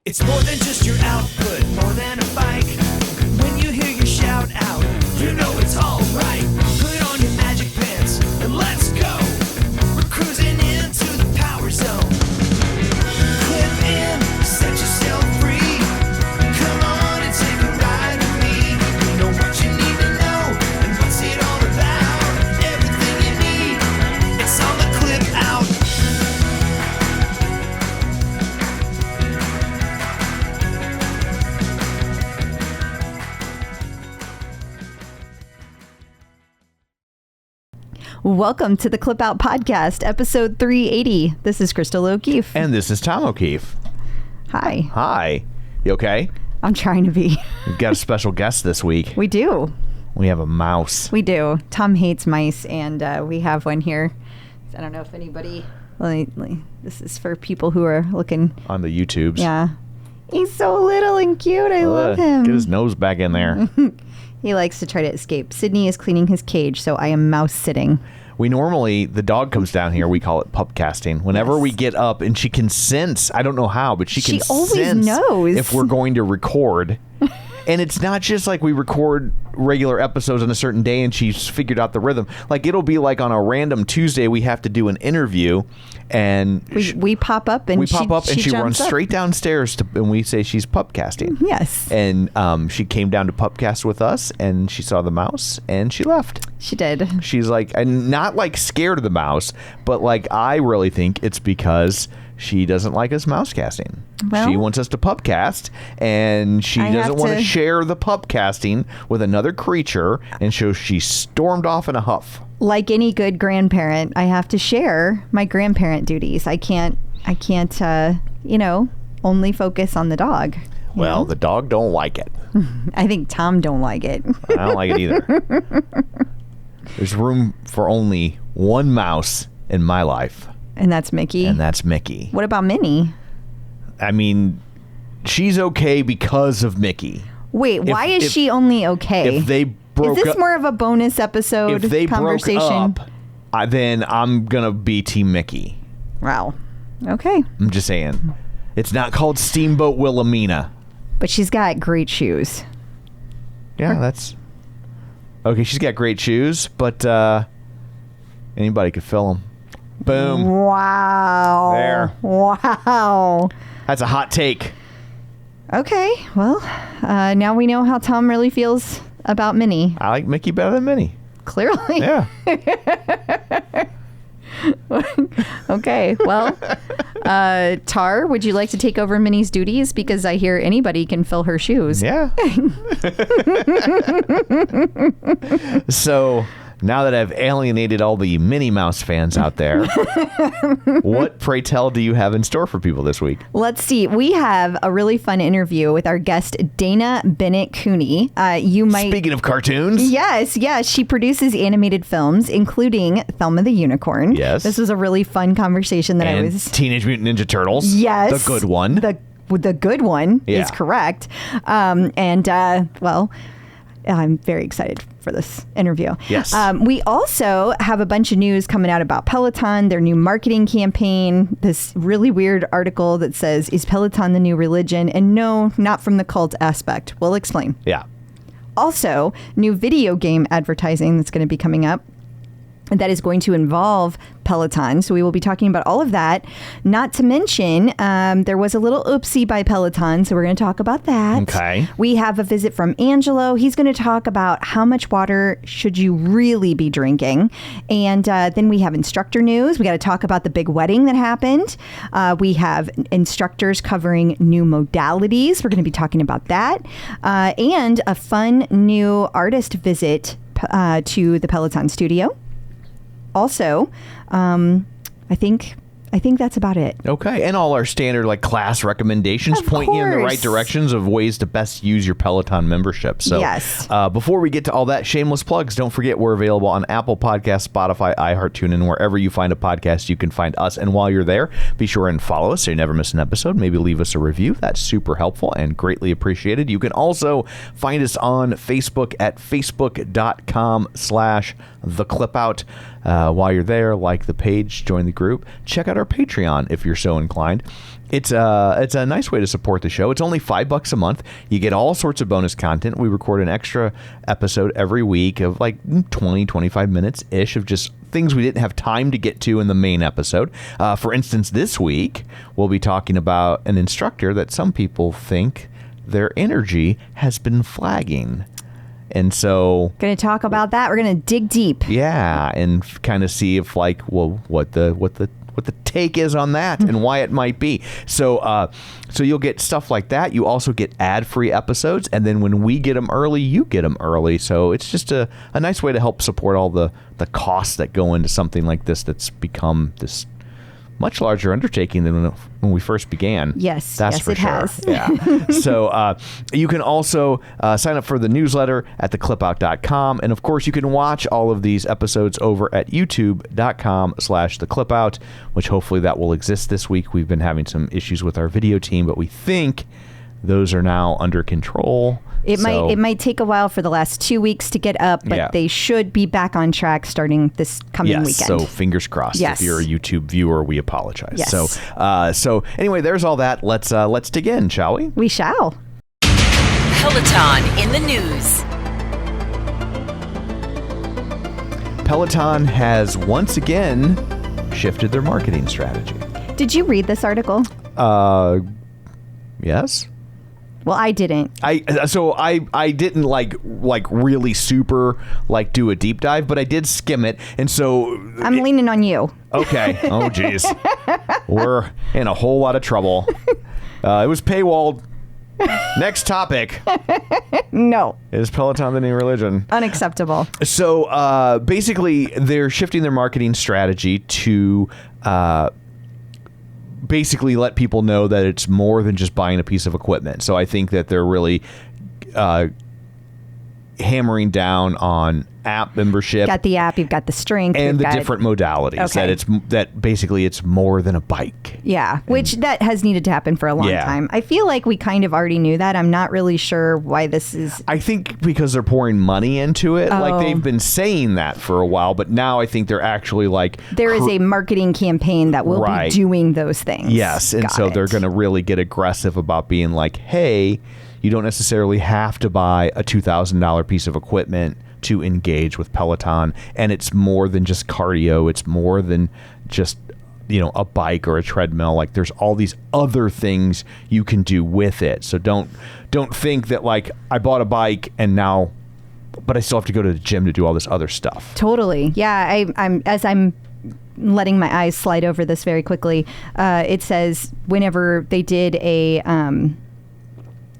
It's more than just your output, more than a bike. When you hear your shout out, you know it's all right. Put on your magic pants and let's go. We're cruising into the power zone. Clip in, set yourself free. Come on and take a ride with me. Know what you need to know and what's it all about. Everything you need, it's on the Clip Out. Welcome to the Clip Out Podcast, episode 380. This is Crystal O'Keefe. And this is Tom O'Keefe. Hi. Hi. You okay? I'm trying to be. We've got a special guest this week. We do. We have a mouse. We do. Tom hates mice, and we have one here. I don't know if anybody... This is for people who are looking... On the YouTubes. Yeah. He's so little and cute. I love him. Get his nose back in there. He likes to try to escape. Sydney is cleaning his cage, so I am mouse sitting. We normally, the dog comes down here, we call it pup casting. Whenever we get up, and she can sense, I don't know how, but she can always sense knows if we're going to record. And it's not just like we record regular episodes on a certain day and she's figured out the rhythm. Like it'll be like on a random Tuesday we have to do an interview and we pop up and she runs straight downstairs and we say she's pup casting. Yes. And she came down to pup cast with us and she saw the mouse and she left. She did. She's like, and not like scared of the mouse, but like I really think it's because she doesn't like us mouse casting. Well, she wants us to pup cast, and she doesn't want to share the pup casting with another creature, and so she stormed off in a huff. Like any good grandparent, I have to share my grandparent duties. I can't, only focus on the dog. Well, the dog don't like it. I think Tom don't like it. I don't like it either. There's room for only one mouse in my life. And that's Mickey. And that's Mickey. What about Minnie? I mean, she's okay because of Mickey. Wait, why is she only okay? If they broke up... Is this more of a bonus episode if they conversation? Broke up, then I'm going to be Team Mickey. Wow. Okay. I'm just saying. It's not called Steamboat Wilhelmina. But she's got great shoes. Yeah, that's... Okay, she's got great shoes, but anybody could fill them. Boom. Wow. There. Wow. That's a hot take. Okay. Well, now we know how Tom really feels about Minnie. I like Mickey better than Minnie. Clearly. Yeah. Okay. Well, Tar, would you like to take over Minnie's duties? Because I hear anybody can fill her shoes. Yeah. So... Now that I've alienated all the Minnie Mouse fans out there, what, pray tell, do you have in store for people this week? Let's see. We have a really fun interview with our guest, Dana Bennett Cooney. Speaking of cartoons. Yes. She produces animated films, including Thelma the Unicorn. Yes. This was a really fun conversation that and Teenage Mutant Ninja Turtles. Yes. The good one. The good one is correct. I'm very excited for this interview. Yes. We also have a bunch of news coming out about Peloton, their new marketing campaign, this really weird article that says, is Peloton the new religion? And no, not from the cult aspect. We'll explain. Yeah. Also, new video game advertising that's going to be coming up that is going to involve Peloton. So we will be talking about all of that. Not to mention, there was a little oopsie by Peloton. So we're going to talk about that. Okay. We have a visit from Angelo. He's going to talk about how much water should you really be drinking. And then we have instructor news. We got to talk about the big wedding that happened. We have instructors covering new modalities. We're going to be talking about that. And a fun new artist visit to the Peloton studio. Also, I think that's about it. Okay. And all our standard like class recommendations point you in the right directions of ways to best use your Peloton membership. So yes. Before we get to all that, shameless plugs, don't forget we're available on Apple Podcasts, Spotify, iHeart, TuneIn, wherever you find a podcast, you can find us. And while you're there, be sure and follow us so you never miss an episode. Maybe leave us a review. That's super helpful and greatly appreciated. You can also find us on Facebook at facebook.com/theclipout. While you're there, like the page, join the group, check out our our Patreon if you're so inclined. It's a nice way to support the show. It's only $5 a month. You get all sorts of bonus content. We record an extra episode every week of like 20, 25 minutes ish of just things we didn't have time to get to in the main episode. For instance, this week we'll be talking about an instructor that some people think their energy has been flagging. And so going to talk about that. We're going to dig deep. Yeah, and kind of see if like, well, what the take is on that and why it might be. So you'll get stuff like that. You also get ad-free episodes, and then when we get them early, you get them early. So it's just a nice way to help support all the costs that go into something like this that's become this much larger undertaking than when we first began. Yes, that's yes, for it sure. has. Yeah. So you can also sign up for the newsletter at theclipout.com. And of course, you can watch all of these episodes over at youtube.com/theclipout, which hopefully that will exist this week. We've been having some issues with our video team, but we think those are now under control. It might take a while for the last 2 weeks to get up, but they should be back on track starting this coming weekend. So fingers crossed. Yes. If you're a YouTube viewer, we apologize. Yes. So anyway, there's all that. Let's dig in, shall we? We shall. Peloton in the news. Peloton has once again shifted their marketing strategy. Did you read this article? Yes. Well, I didn't. I didn't like really super like do a deep dive, but I did skim it, and so I'm leaning on you. Okay. Oh, geez, we're in a whole lot of trouble. It was paywalled. Next topic. No. Is Peloton the New Religion? Unacceptable. So basically, they're shifting their marketing strategy to basically let people know that it's more than just buying a piece of equipment. So I think that they're really hammering down on app membership. Got the app, you've got the strength, and the different modalities. Okay. That basically it's more than a bike. Yeah, which that has needed to happen for a long time. I feel like we kind of already knew that. I'm not really sure why this is. I think because they're pouring money into it. Like they've been saying that for a while, but now I think they're actually like there is a marketing campaign that will be doing those things. Yes, and Got so it. they're going to really get aggressive about being like, hey, you don't necessarily have to buy a $2,000 piece of equipment to engage with Peloton, and it's more than just cardio. It's more than just a bike or a treadmill. Like there's all these other things you can do with it. So don't think that like I bought a bike and now, but I still have to go to the gym to do all this other stuff. Totally. Yeah. I'm letting my eyes slide over this very quickly. It says whenever they did a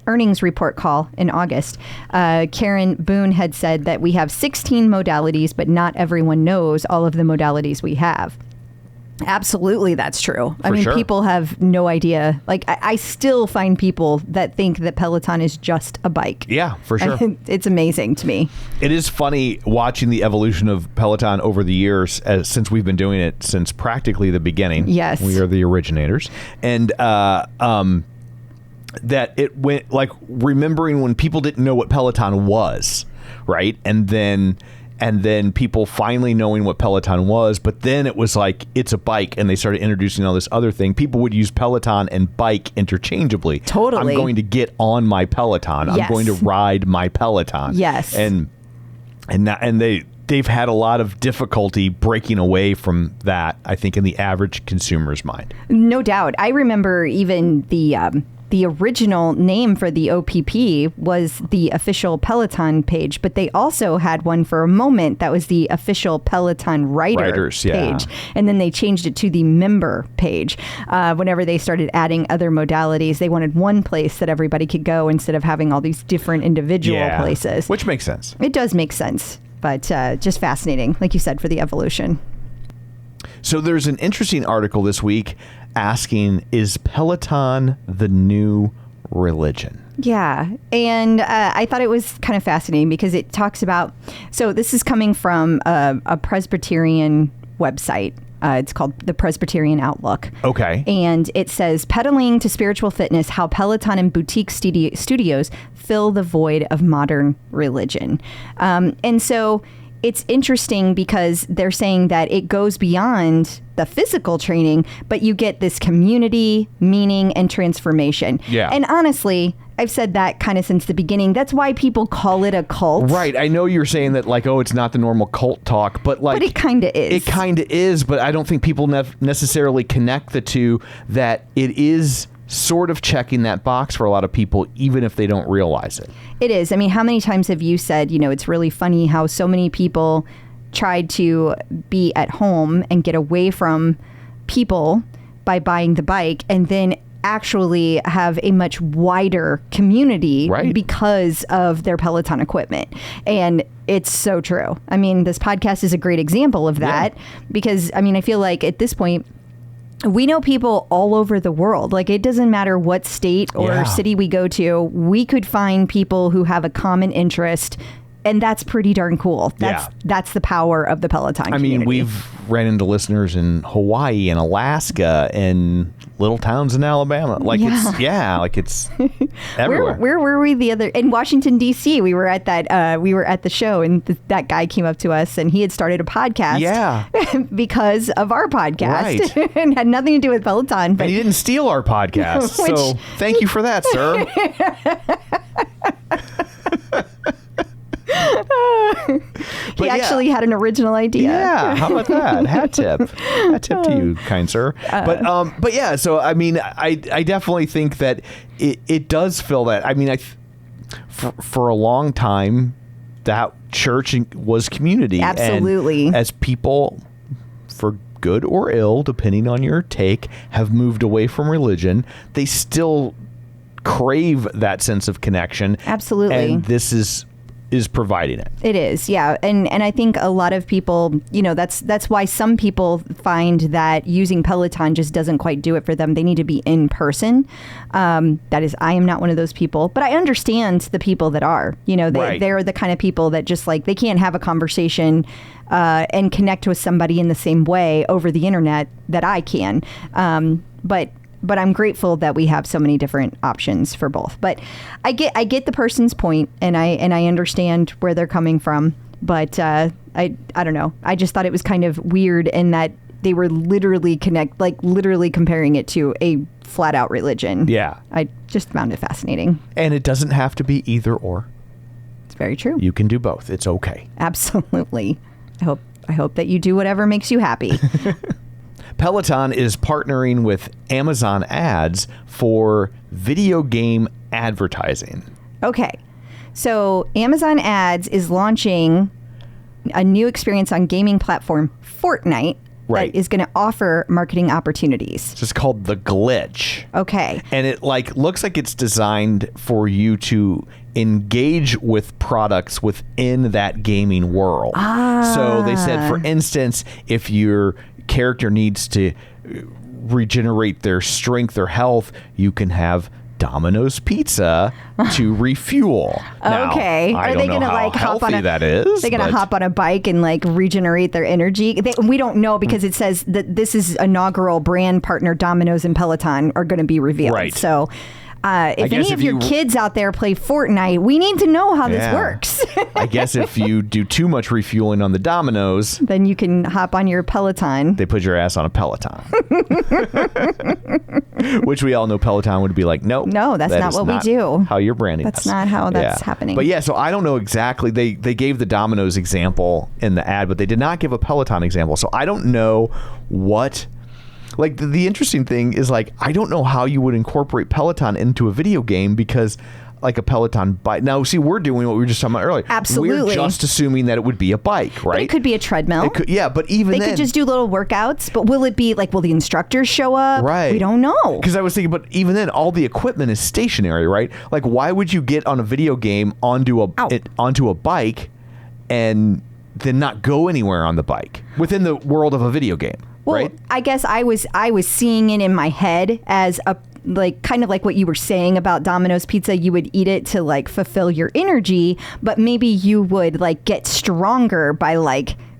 earnings report call in August, Karen Boone had said that we have 16 modalities, but not everyone knows all of the modalities we have. Absolutely, that's true. I mean, sure. People have no idea. Like, I still find people that think that Peloton is just a bike. Yeah, for sure. It's amazing to me. It is funny watching the evolution of Peloton over the years, since we've been doing it since practically the beginning. Yes. We are the originators. And that it went like remembering when people didn't know what Peloton was, right? And then people finally knowing what Peloton was, but then it was like, it's a bike, and they started introducing all this other thing. People would use Peloton and bike interchangeably. Totally. I'm going to get on my Peloton. Yes. I'm going to ride my Peloton. Yes. And they've had a lot of difficulty breaking away from that, I think, in the average consumer's mind. No doubt. I remember even the original name for the OPP was the official Peloton page, but they also had one for a moment that was the official Peloton Riders page. And then they changed it to the member page. Whenever they started adding other modalities, they wanted one place that everybody could go instead of having all these different individual places. Which makes sense. It does make sense, but just fascinating, like you said, for the evolution. So there's an interesting article this week asking, is Peloton the new religion? Yeah. And I thought it was kind of fascinating because it talks about, so this is coming from a Presbyterian website. It's called the Presbyterian Outlook. Okay. And it says, pedaling to spiritual fitness, how Peloton and boutique studios fill the void of modern religion. And so it's interesting because they're saying that it goes beyond the physical training, but you get this community, meaning, and transformation. Yeah. And honestly, I've said that kind of since the beginning. That's why people call it a cult. Right. I know you're saying that, like, oh, it's not the normal cult talk, but like... But it kind of is. It kind of is, but I don't think people necessarily connect the two, that it is sort of checking that box for a lot of people, even if they don't realize it. It is. I mean, how many times have you said, it's really funny how so many people tried to be at home and get away from people by buying the bike, and then actually have a much wider community because of their Peloton equipment. And it's so true. I mean, this podcast is a great example of that because, I mean, I feel like at this point, we know people all over the world. Like, it doesn't matter what state or city we go to, we could find people who have a common interest. And that's pretty darn cool. That's the power of the Peloton community. I mean, we've ran into listeners in Hawaii and Alaska and little towns in Alabama. Like, it's everywhere. Where were we the other... In Washington, D.C., we were at that... we were at the show, and that guy came up to us, and he had started a podcast because of our podcast. Right. And had nothing to do with Peloton. But and he didn't steal our podcast. So thank you for that, sir. He actually had an original idea. Yeah, how about that? Hat tip to you, kind sir. But yeah, so I mean, I definitely think that it does fill that. I mean, for a long time, that church was community. Absolutely. And as people, for good or ill, depending on your take, have moved away from religion, they still crave that sense of connection. Absolutely. And this is providing it. It is, yeah. And I think a lot of people, that's why some people find that using Peloton just doesn't quite do it for them. They need to be in person. That is, I am not one of those people, but I understand the people that are. They're the kind of people that just like, they can't have a conversation and connect with somebody in the same way over the internet that I can. But I'm grateful that we have so many different options for both. But I get the person's point, and I understand where they're coming from. But I don't know. I just thought it was kind of weird in that they were literally comparing it to a flat out religion. Yeah, I just found it fascinating. And it doesn't have to be either or. It's very true. You can do both. It's okay. Absolutely. I hope that you do whatever makes you happy. Peloton is partnering with Amazon Ads for video game advertising. Okay. So Amazon Ads is launching a new experience on gaming platform Fortnite that is going to offer marketing opportunities. So it's called The Glitch. Okay. And it looks like it's designed for you to engage with products within that gaming world. So they said, for instance, if your character needs to regenerate their strength or health, you can have Domino's Pizza to refuel. Now, okay. Are they going to hop on hop on a bike and regenerate their energy? We don't know because it says that this is inaugural brand partner Domino's and Peloton are going to be revealed. Right. So if any of your kids out there play Fortnite, we need to know how this works. I guess if you do too much refueling on the Domino's, then you can hop on your Peloton. They put your ass on a Peloton. Which we all know Peloton would be like, nope. No, that's not what we do. How you're branding That's not how that's happening. But yeah, so I don't know exactly. They gave the Domino's example in the ad, but they did not give a Peloton example. So I don't know what... the interesting thing is, I don't know how you would incorporate Peloton into a video game because, a Peloton bike. Now, see, we're doing what we were just talking about earlier. Absolutely. We're just assuming that it would be a bike, right? But it could be a treadmill. But even then... They could just do little workouts, but will it be, will the instructors show up? Right. We don't know. Because I was thinking, but even then, all the equipment is stationary, right? Why would you get on a video game onto a bike and then not go anywhere on the bike within the world of a video game? Well, right? I guess I was seeing it in my head as a kind of like what you were saying about Domino's Pizza. You would eat it to fulfill your energy, but maybe you would get stronger by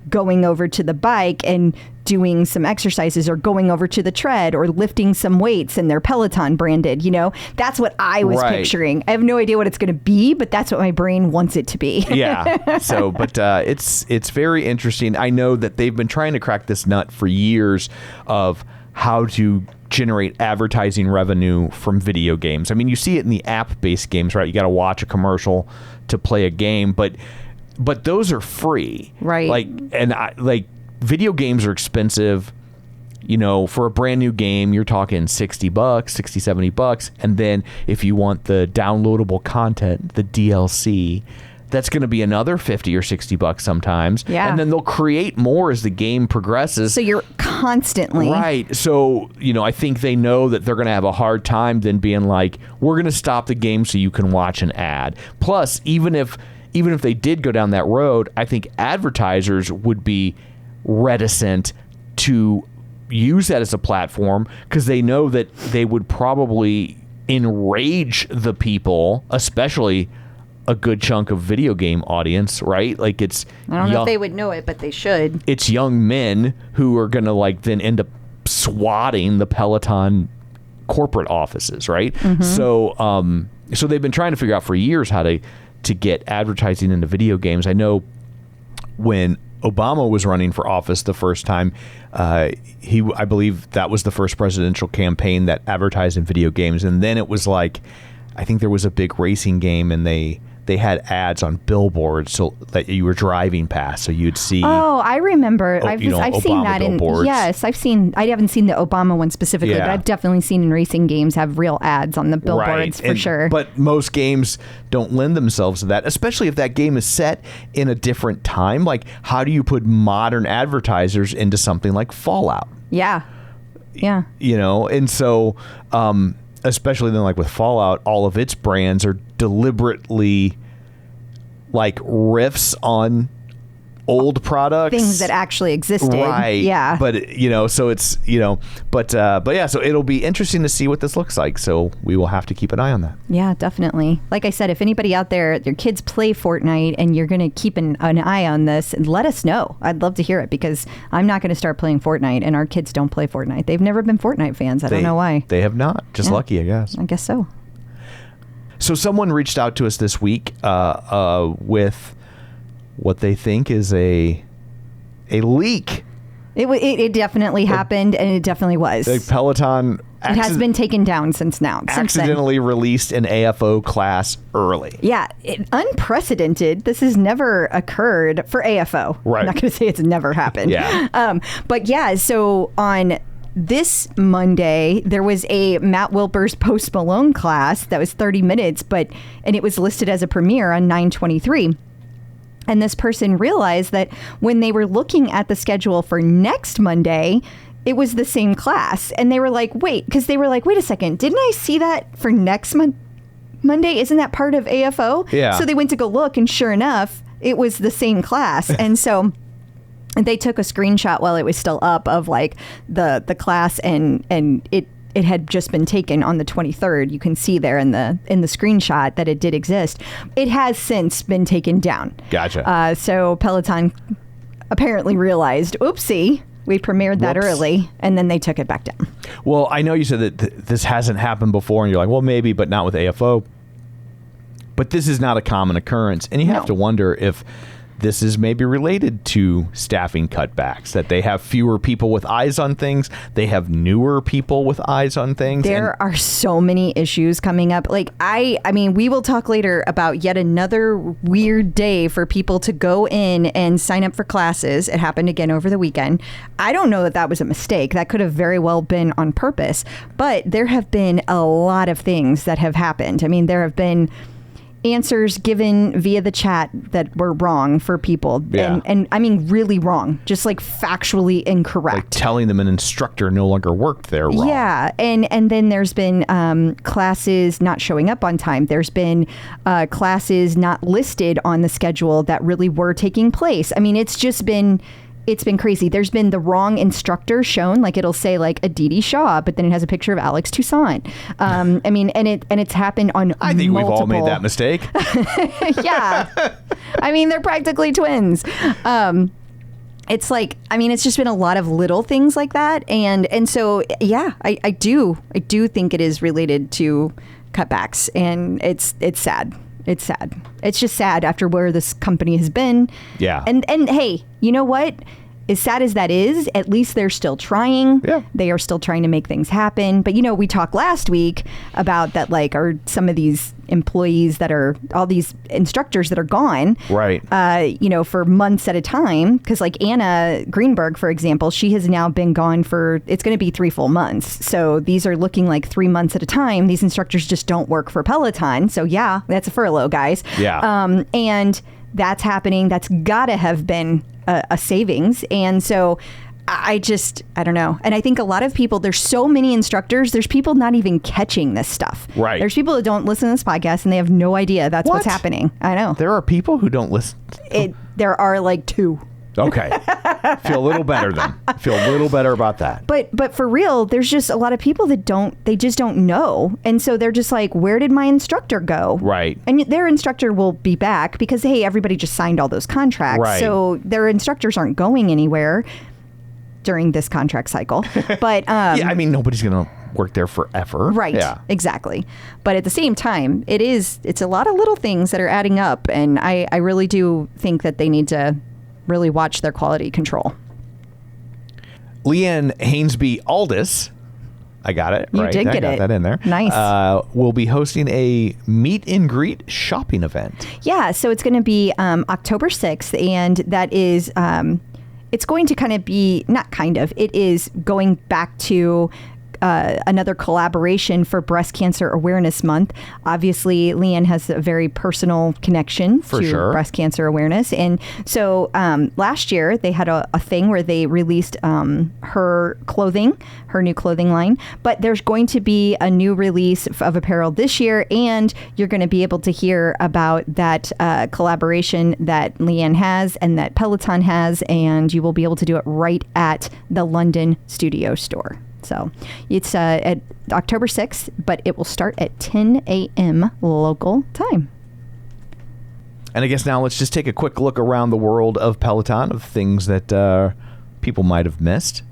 going over to the bike and doing some exercises, or going over to the tread, or lifting some weights, and they're Peloton branded. That's what I was picturing. I have no idea what it's going to be, but that's what my brain wants it to be. Yeah. So, but it's very interesting. I know that they've been trying to crack this nut for years of how to generate advertising revenue from video games. I mean, you see it in the app-based games, right? You got to watch a commercial to play a game, but those are free, right? Video games are expensive. For a brand new game, you're talking $60, $60, $70. And then if you want the downloadable content, the DLC, that's going to be another $50 or $60 sometimes. Yeah. And then they'll create more as the game progresses. So you're constantly. Right. So, I think they know that they're going to have a hard time then being like, we're going to stop the game so you can watch an ad. Plus, even if they did go down that road, I think advertisers would be reticent to use that as a platform, because they know that they would probably enrage the people, especially a good chunk of video game audience, right? Like, it's I don't know if they would know it, but they should. It's young men who are going to then end up swatting the Peloton corporate offices, right? Mm-hmm. So they've been trying to figure out for years how to get advertising into video games. I know when Obama was running for office the first time, I believe that was the first presidential campaign that advertised in video games. And then it was like, I think there was a big racing game, and they had ads on billboards so that you were driving past, so you'd see. Oh, I remember. I've seen that billboards. Yes, I haven't seen the Obama one specifically, but I've definitely seen in racing games have real ads on the billboards for sure. But most games don't lend themselves to that, especially if that game is set in a different time. Like, how do you put modern advertisers into something like Fallout? Yeah. And so, especially then, like with Fallout, all of its brands are deliberately like riffs on old products, things that actually existed, right? Yeah, but so it's but yeah, so it'll be interesting to see what this looks like. So we will have to keep an eye on that. Yeah, definitely. Like I said, if anybody out there, your kids play Fortnite and you're going to keep an eye on this, let us know. I'd love to hear it, because I'm not going to start playing Fortnite, and our kids don't play Fortnite. They've never been Fortnite fans. I don't know why. They have not. Just lucky, I guess. I guess so. So someone reached out to us this week with what they think is a leak. It definitely happened, and it definitely was. The Peloton it has been taken down since accidentally released an AFO class early. Yeah, unprecedented. This has never occurred for AFO. Right. I'm not going to say it's never happened. Yeah. But yeah, so on this Monday, there was a Matt Wilper's Post Malone class that was 30 minutes, and it was listed as a premiere on 9/23. And this person realized that when they were looking at the schedule for next Monday, it was the same class. And they were like, wait a second, didn't I see that for next Monday? Isn't that part of AFO? Yeah. So they went to go look, and sure enough, it was the same class. And so they took a screenshot while it was still up of like the class, and it had just been taken on the 23rd. You can see there in the screenshot that it did exist. It has since been taken down. Gotcha. So Peloton apparently realized, oopsie, we premiered that early, and then they took it back down. Well, I know you said that this hasn't happened before, and you're like, well, maybe, but not with AFO. But this is not a common occurrence, and you have to wonder if this is maybe related to staffing cutbacks, that they have fewer people with eyes on things. They have newer people with eyes on things. There are so many issues coming up. Like, I mean, we will talk later about yet another weird day for people to go in and sign up for classes. It happened again over the weekend. I don't know that was a mistake. That could have very well been on purpose. But there have been a lot of things that have happened. I mean, there have been answers given via the chat that were wrong for people. Yeah. And I mean, really wrong, just like factually incorrect. Like telling them an instructor no longer worked there wrong. Yeah. And then there's been classes not showing up on time. There's been classes not listed on the schedule that really were taking place. I mean, it's been crazy. There's been the wrong instructor shown, like it'll say like Aditi Shah, but then it has a picture of Alex Toussaint. I mean, and it's happened on I think we've all made that mistake. Yeah. I mean, they're practically twins. it's like, I mean, it's just been a lot of little things like that. And so, yeah, I do think it is related to cutbacks, and it's sad. It's sad. It's just sad after where this company has been. Yeah. And hey, you know what? As sad as that is, at least they're still trying. Yeah. They are still trying to make things happen. But, we talked last week about that, like, are some of these employees that are, all these instructors that are gone, right? For months at a time. Because, like, Anna Greenberg, for example, she has now been gone for, it's going to be 3 full months. So these are looking like 3 months at a time. These instructors just don't work for Peloton. So, yeah, that's a furlough, guys. Yeah. And that's happening. That's got to have been a savings. And so I don't know. And I think a lot of people, there's so many instructors, there's people not even catching this stuff. Right. There's people that don't listen to this podcast and they have no idea that's what's happening. I know. There are people who don't listen. There are like 2. Okay. Feel a little better then. Feel a little better about that. But for real, there's just a lot of people that they just don't know. And so they're just like, where did my instructor go? Right. And their instructor will be back because, hey, everybody just signed all those contracts. Right. So their instructors aren't going anywhere during this contract cycle. But yeah, I mean, nobody's going to work there forever. Right. Yeah. Exactly. But at the same time, it's a lot of little things that are adding up. And I really do think that they need to really watch their quality control. Leanne Hainsby-Alldis, I got it. You right. did I get got it. that in there. Nice. Will be hosting a meet and greet shopping event. Yeah, so it's going to be October 6th, and that is, it's going to kind of be, not kind of, it is going back to another collaboration for Breast Cancer Awareness Month. Obviously, Leanne has a very personal connection to breast cancer awareness. And so last year, they had a thing where they released her clothing, her new clothing line. But there's going to be a new release of apparel this year, and you're going to be able to hear about that collaboration that Leanne has and that Peloton has, and you will be able to do it right at the London studio store. So it's at October 6th, but it will start at 10 a.m. local time. And I guess now let's just take a quick look around the world of Peloton, of things that people might have missed.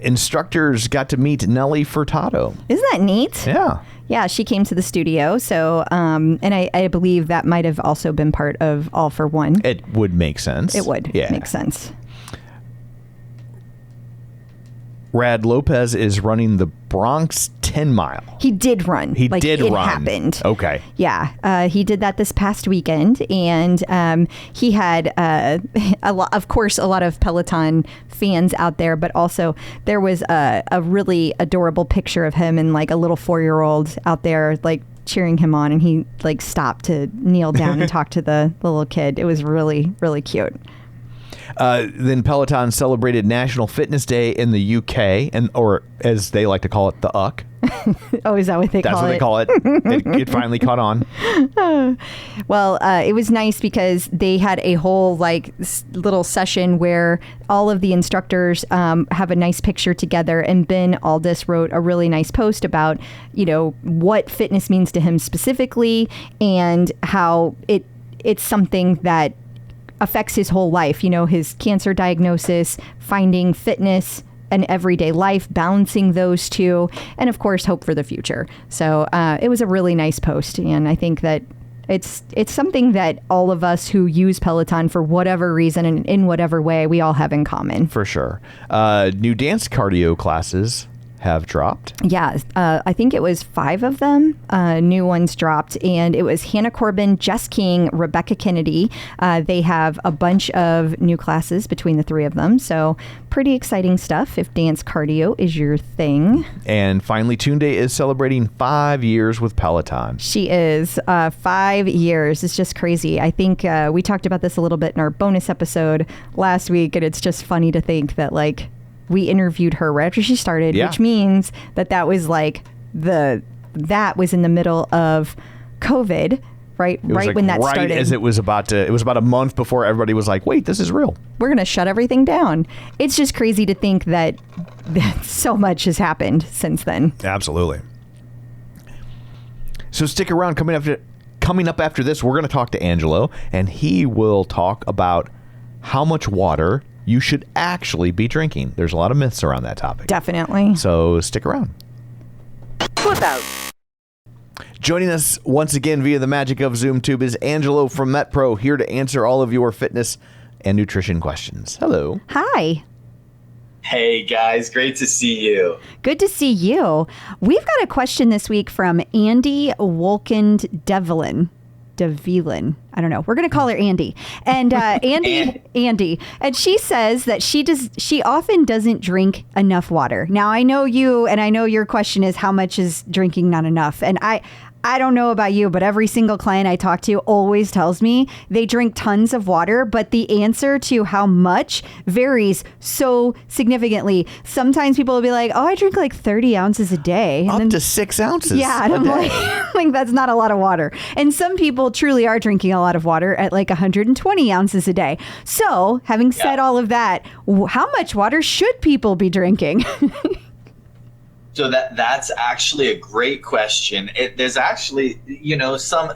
Instructors got to meet Nelly Furtado. Isn't that neat? Yeah. Yeah, she came to the studio. So, and I believe that might have also been part of All for One. It would make sense. It would make sense. Rad Lopez is running the Bronx 10 mile. He did run. He did run. It happened. Okay. Yeah. He did that this past weekend. And he had, of course, a lot of Peloton fans out there. But also there was a really adorable picture of him and like a little 4-year-old out there like cheering him on. And he like stopped to kneel down and talk to the little kid. It was really, really cute. Then Peloton celebrated National Fitness Day in the UK, or as they like to call it, the UC. Oh, is that what they call it? That's what they call it. It finally caught on. Well, it was nice because they had a whole like little session where all of the instructors have a nice picture together, and Ben Alldis wrote a really nice post about, what fitness means to him specifically and how it's something that affects his whole life, his cancer diagnosis, finding fitness and everyday life, balancing those two, and of course, hope for the future. So it was a really nice post, and I think that it's something that all of us who use Peloton for whatever reason and in whatever way, we all have in common. For sure. New dance cardio classes have dropped. Yeah, I think it was 5 of them. New ones dropped, and it was Hannah Corbin, Jess King, Rebecca Kennedy. They have a bunch of new classes between the 3 of them, so pretty exciting stuff if dance cardio is your thing. And finally, Tunde is celebrating 5 years with Peloton. She is. 5 years. It's just crazy. I think we talked about this a little bit in our bonus episode last week, and it's just funny to think that we interviewed her right after she started, which means that was like that was in the middle of COVID, right? Right when that started. As it was about a month before everybody was like, wait, this is real. We're going to shut everything down. It's just crazy to think that so much has happened since then. Absolutely. So stick around. Coming up after this, we're going to talk to Angelo, and he will talk about how much water you should actually be drinking. There's a lot of myths around that topic. Definitely. So stick around. Flip out. Joining us once again via the magic of ZoomTube is Angelo from MetPro, here to answer all of your fitness and nutrition questions. Hello. Hi. Hey guys, great to see you. Good to see you. We've got a question this week from Andy Wolkend-Devlin. I don't know. We're going to call her Andy. And Andy. And she says that she often doesn't drink enough water. Now, I know you, and I know your question is how much is drinking not enough? And I don't know about you, but every single client I talk to always tells me they drink tons of water, but the answer to how much varies so significantly. Sometimes people will be like, oh, I drink like 30 ounces a day. And Up then, to 6 ounces. yeah, and I'm like, that's not a lot of water. And some people truly are drinking a lot of water at like 120 ounces a day. So having said all of that, how much water should people be drinking? So that's actually a great question. There's actually, some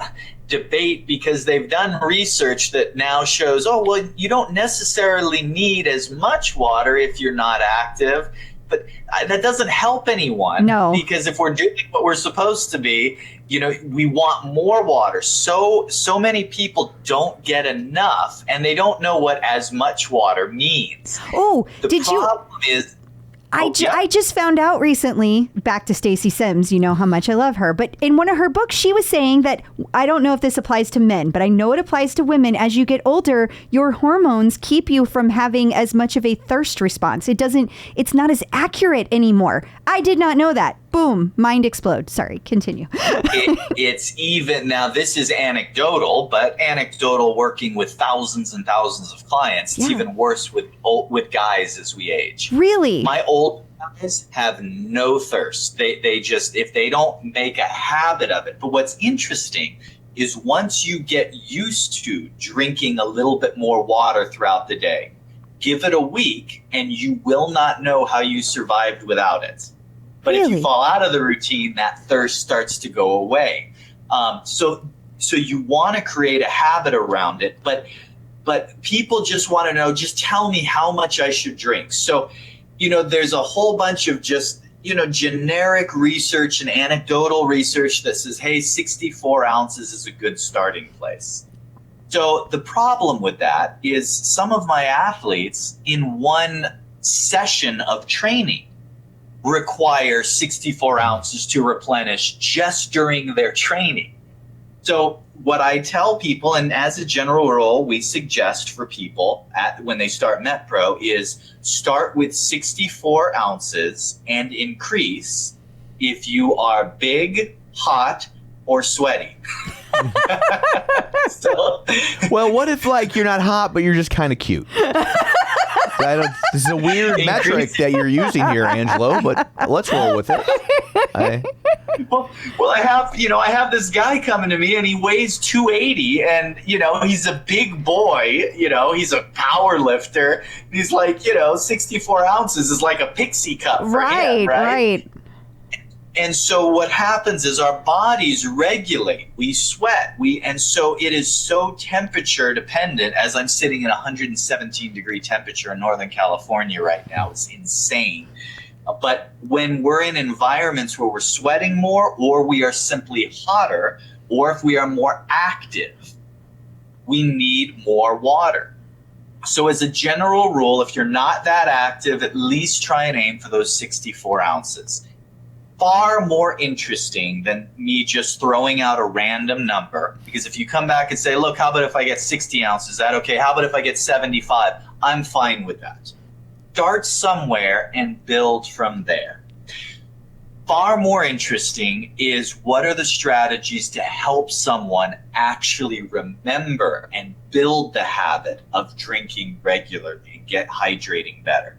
debate because they've done research that now shows, oh, well, you don't necessarily need as much water if you're not active. But that doesn't help anyone. No. Because if we're doing what we're supposed to be, we want more water. So many people don't get enough, and they don't know what as much water means. Oh, The problem is, I just found out recently, back to Stacey Sims, you know how much I love her, but in one of her books, she was saying that, I don't know if this applies to men, but I know it applies to women. As you get older, your hormones keep you from having as much of a thirst response. It's not as accurate anymore. I did not know that. Boom, mind explode. Sorry, continue. It's even, now this is anecdotal, but anecdotal working with thousands and thousands of clients. It's even worse with guys as we age. Really? My old guys have no thirst. They just, if they don't make a habit of it. But what's interesting is once you get used to drinking a little bit more water throughout the day, give it a week and you will not know how you survived without it. But if you fall out of the routine, that thirst starts to go away. So you want to create a habit around it, but people just want to know, just tell me how much I should drink. So, there's a whole bunch of just, generic research and anecdotal research that says, hey, 64 ounces is a good starting place. So the problem with that is some of my athletes in one session of training require 64 ounces to replenish just during their training. So what I tell people, and as a general rule, we suggest for people when they start MetPro, is start with 64 ounces and increase if you are big, hot, or sweaty. Well, what if you're not hot, but you're just kind of cute? This is a weird metric that you're using here, Angelo, but let's roll with it. Well, I have this guy coming to me and he weighs 280 and, he's a big boy, he's a power lifter. He's like, 64 ounces is like a pixie cup for him, right? And so what happens is our bodies regulate, we sweat, and so it is so temperature dependent. As I'm sitting in 117 degree temperature in Northern California right now, it's insane. But when we're in environments where we're sweating more, or we are simply hotter, or if we are more active, we need more water. So as a general rule, if you're not that active, at least try and aim for those 64 ounces. Far more interesting than me just throwing out a random number. Because if you come back and say, look, how about if I get 60 ounces? Is that okay? How about if I get 75? I'm fine with that. Start somewhere and build from there. Far more interesting is what are the strategies to help someone actually remember and build the habit of drinking regularly and get hydrating better.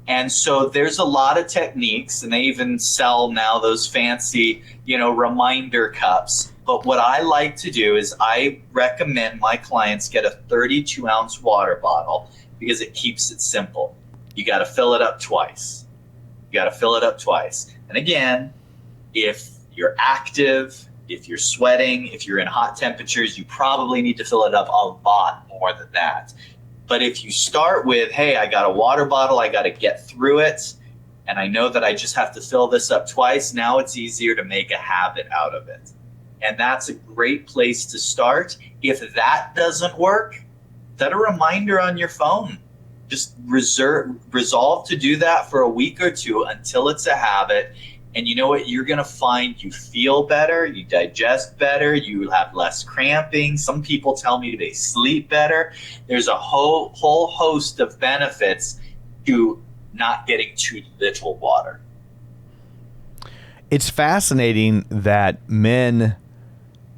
And so there's a lot of techniques, and they even sell now those fancy, reminder cups. But what I like to do is I recommend my clients get a 32-ounce water bottle because it keeps it simple. You got to fill it up twice. And again, if you're active, if you're sweating, if you're in hot temperatures, you probably need to fill it up a lot more than that. But if you start with, hey, I got a water bottle, I got to get through it, and I know that I just have to fill this up twice, now it's easier to make a habit out of it. And that's a great place to start. If that doesn't work, set a reminder on your phone. Just resolve to do that for a week or two until it's a habit. And you know what? You're going to find you feel better, you digest better, you have less cramping. Some people tell me they sleep better. There's a whole host of benefits to not getting too little water. It's fascinating that men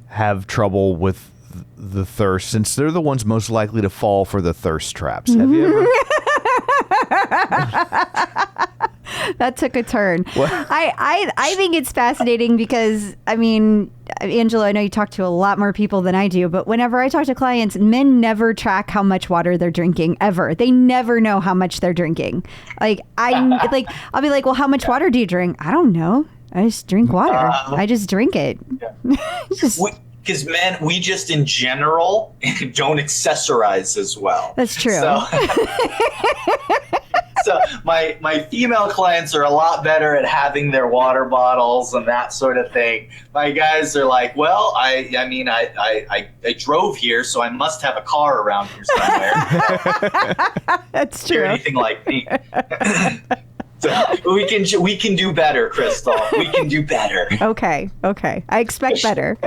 have trouble with the thirst, since they're the ones most likely to fall for the thirst traps. Have you ever? That took a turn. I think it's fascinating because, I mean, Angelo, I know you talk to a lot more people than I do, but whenever I talk to clients, men never track how much water they're drinking ever. They never know how much they're drinking. I'll be like, well, how much water do you drink? I don't know. I just drink water. I just drink it. Because men, we just in general don't accessorize as well. That's true. So my female clients are a lot better at having their water bottles and that sort of thing. My guys are like, well, I drove here, so I must have a car around here somewhere. That's You're true. anything like me. So we can do better, Crystal. We can do better. Okay. I expect better.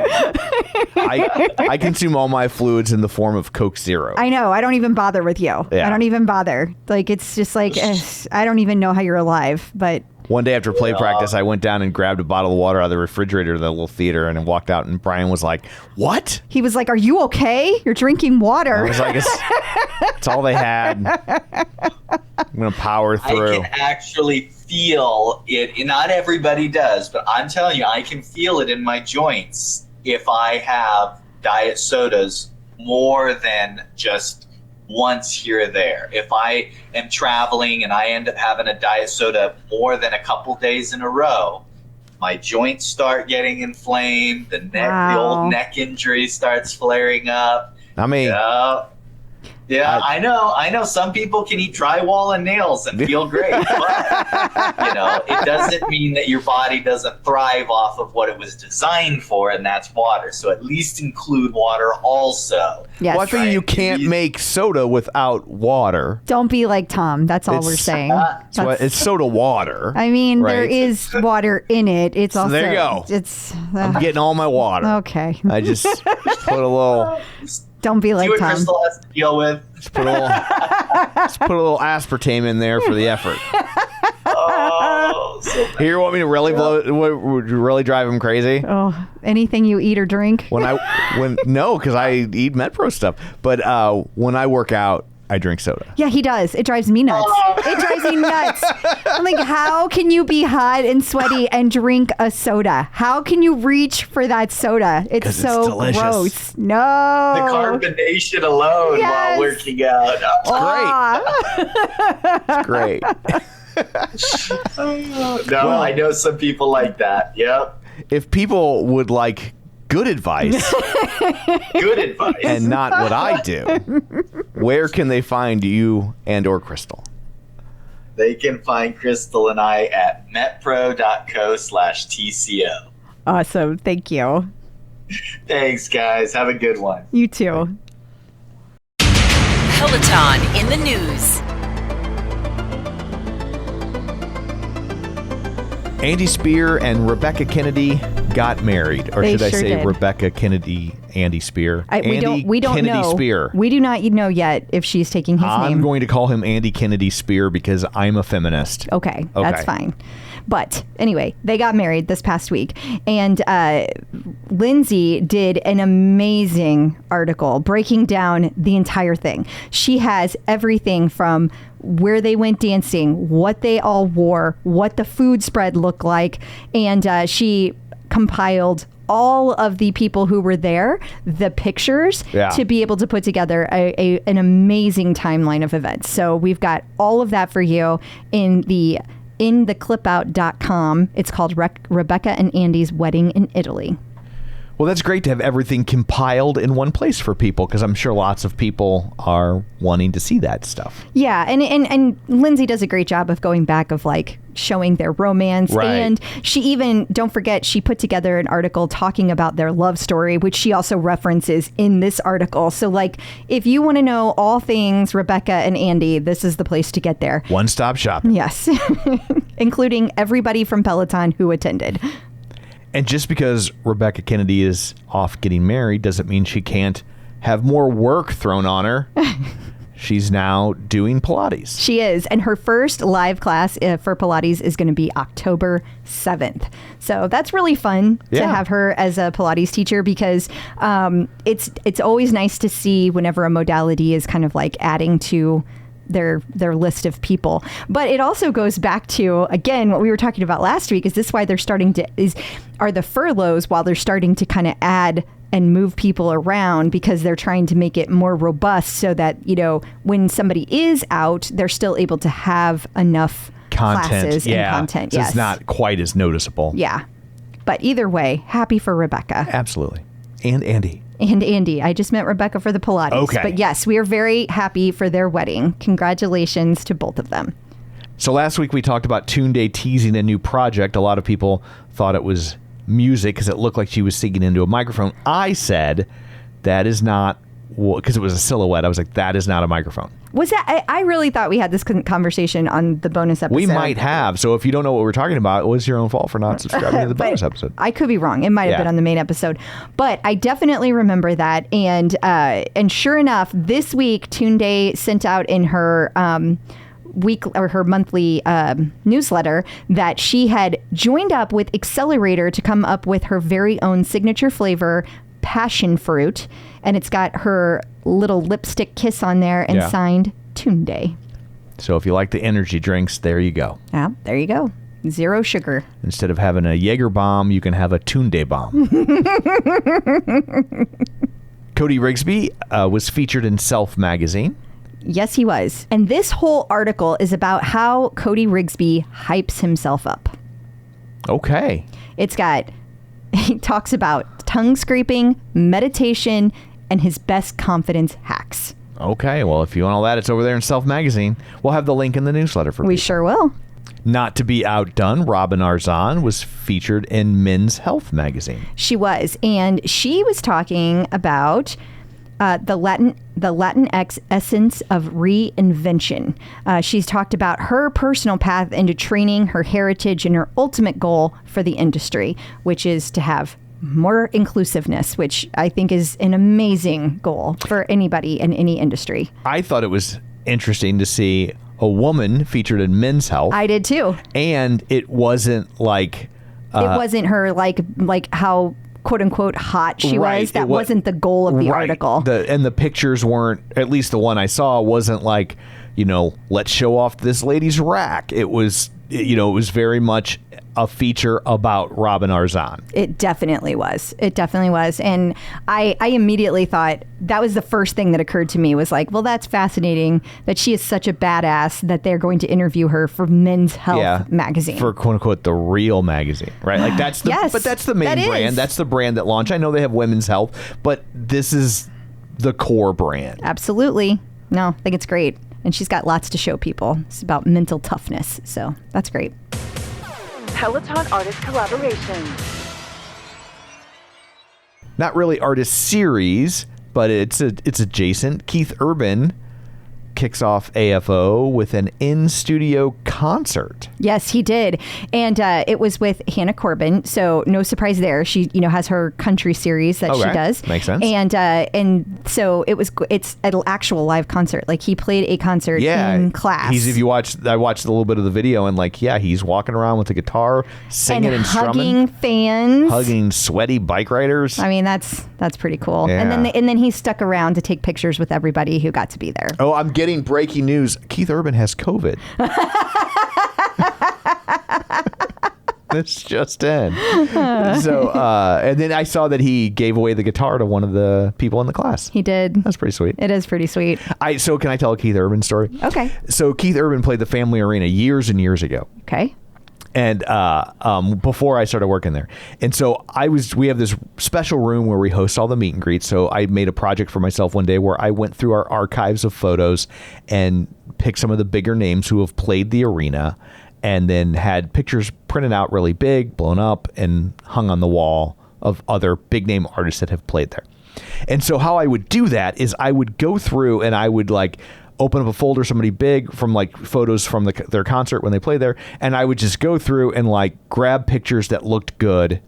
I consume all my fluids in the form of Coke Zero. I know. I don't even bother with you. Yeah. I don't even bother. Like, it's just like, I don't even know how you're alive, but... One day after play practice, I went down and grabbed a bottle of water out of the refrigerator of the little theater and walked out, and Brian was like, what? He was like, are you okay? You're drinking water. I was like, it's all they had. I'm going to power through. I can actually feel it. Not everybody does, but I'm telling you, I can feel it in my joints if I have diet sodas more than just once here or there. If I am traveling and I end up having a diet soda more than a couple days in a row, my joints start getting inflamed, the old neck injury starts flaring up. I mean... Yeah, I know. Some people can eat drywall and nails and feel great, but it doesn't mean that your body doesn't thrive off of what it was designed for, and that's water. So at least include water also. Yes. Well, I think you can't make soda without water. Don't be like Tom. That's all we're saying. It's soda water. I mean, right? There is water in it. It's also... There you go. It's... I'm getting all my water. Okay. I just put a little... Don't be like See what Tom. Crystal has to deal with. Just put a little aspartame in there for the effort. Oh, so Here, you want me to really would you really drive him crazy? Oh, anything you eat or drink? No, because I eat MetPro stuff. But when I work out, I drink soda. Yeah, he does. It drives me nuts. It drives me nuts. I'm like, how can you be hot and sweaty and drink a soda? How can you reach for that soda? It's so delicious. gross. No. the carbonation alone Yes. while working out. It's great. No, I know some people like that. Yep. If people would like good advice Good advice. and not what I do, where can they find you and or Crystal? They can find Crystal and I at metpro.co/TCO. Awesome. Thank you. Thanks, guys. Have a good one. You too. Peloton in the news. Andy Speer and Rebecca Kennedy got married, or They should I sure say did. Rebecca Kennedy, Andy Speer. We don't Kennedy know. Speer. We do not know yet if she's taking his I'm name. going to call him Andy Kennedy Speer because I'm a feminist. Okay, that's fine. But anyway, they got married this past week. And Lindsay did an amazing article breaking down the entire thing. She has everything from where they went dancing, what they all wore, what the food spread looked like. And she compiled all of the people who were there, the pictures, to be able to put together an amazing timeline of events. So we've got all of that for you in theclipout.com. It's called Rebecca and Andy's Wedding in Italy. Well, that's great to have everything compiled in one place for people, because I'm sure lots of people are wanting to see that stuff. Yeah, and Lindsay does a great job of going back of like showing their romance. Right. And she even, don't forget, she put together an article talking about their love story, which she also references in this article. So like, if you want to know all things Rebecca and Andy, this is the place to get there. One-stop shop. Yes, including everybody from Peloton who attended. And just because Rebecca Kennedy is off getting married doesn't mean she can't have more work thrown on her. She's now doing Pilates. She is. And her first live class for Pilates is going to be October 7th. So that's really fun to have her as a Pilates teacher, because it's always nice to see whenever a modality is kind of like adding to their list of people. But it also goes back to, again, what we were talking about last week. Is this why they're starting to are the furloughs while they're starting to kind of add and move people around, because they're trying to make it more robust so that, you know, when somebody is out, they're still able to have enough classes and content. So Yes. it's not quite as noticeable. Yeah. But either way, happy for Rebecca. Absolutely. And Andy. And Andy. I just meant Rebecca for the Pilates. Okay. But yes, we are very happy for their wedding. Congratulations to both of them. So last week we talked about Tunde teasing a new project. A lot of people thought it was music because it looked like she was singing into a microphone. I said that is not, because it was a silhouette. I was like, that is not a microphone. Was that? I really thought we had this conversation on the bonus episode. We might have. So if you don't know what we're talking about, it was your own fault for not subscribing to the bonus episode. I could be wrong. It might have been on the main episode, but I definitely remember that. And sure enough, this week Tunde sent out in her week or her monthly newsletter that she had joined up with Accelerator to come up with her very own signature flavor, passion fruit, and it's got her little lipstick kiss on there and signed Tunde. So if you like the energy drinks, there you go. Yeah, there you go. 0 sugar. Instead of having a Jaeger bomb, you can have a Tunde bomb. Cody Rigsby was featured in Self magazine. Yes, he was. And this whole article is about how Cody Rigsby hypes himself up. Okay. He talks about tongue scraping, meditation, and his best confidence hacks. Okay, well, if you want all that, it's over there in Self magazine. We'll have the link in the newsletter for We people. sure will. Not to be outdone, Robin Arzon was featured in Men's Health magazine. She was. And she was talking about the Latinx essence of reinvention. She's talked about her personal path into training, her heritage, and her ultimate goal for the industry, which is to have more inclusiveness, which I think is an amazing goal for anybody in any industry. I thought it was interesting to see a woman featured in Men's Health. I did too. And it wasn't like... it wasn't her like how quote unquote hot she was. That wasn't the goal of the article. And the pictures weren't, at least the one I saw, wasn't like, you know, let's show off this lady's rack. It was, you know, it was very much a feature about Robin Arzon. It definitely was. It definitely was. And I immediately thought, that was the first thing that occurred to me, was like, well, that's fascinating that she is such a badass that they're going to interview her for Men's Health magazine. For quote unquote the real magazine, right? Like that's the, yes, but that's the main brand. That's the brand that launched. I know they have Women's Health, but this is the core brand. Absolutely. No, I think it's great. And she's got lots to show people. It's about mental toughness. So that's great. Peloton artist collaborations. Not really artist series, but it's adjacent. Keith Urban kicks off AFO with an in-studio concert. Yes, he did. And it was with Hannah Corbin. So no surprise there. She, has her country series that she does. Makes sense. And so it's an actual live concert. Like he played a concert in class. I watched a little bit of the video and he's walking around with a guitar, singing and strumming. Hugging fans. Hugging sweaty bike riders. I mean, that's pretty cool. Yeah. And then he stuck around to take pictures with everybody who got to be there. Oh, I'm getting breaking news. Keith Urban has COVID. This just in. So, and then I saw that he gave away the guitar to one of the people in the class. He did. That's pretty sweet. It is pretty sweet. So can I tell a Keith Urban story? Okay. So Keith Urban played the Family Arena years and years ago. Okay. And before I started working there. And so we have this special room where we host all the meet and greets. So I made a project for myself one day where I went through our archives of photos and picked some of the bigger names who have played the arena, and then had pictures printed out really big, blown up, and hung on the wall of other big name artists that have played there. And so how I would do that is I would go through and I would like open up a folder, somebody big, from like photos from their concert when they played there, and I would just go through and like grab pictures that looked good,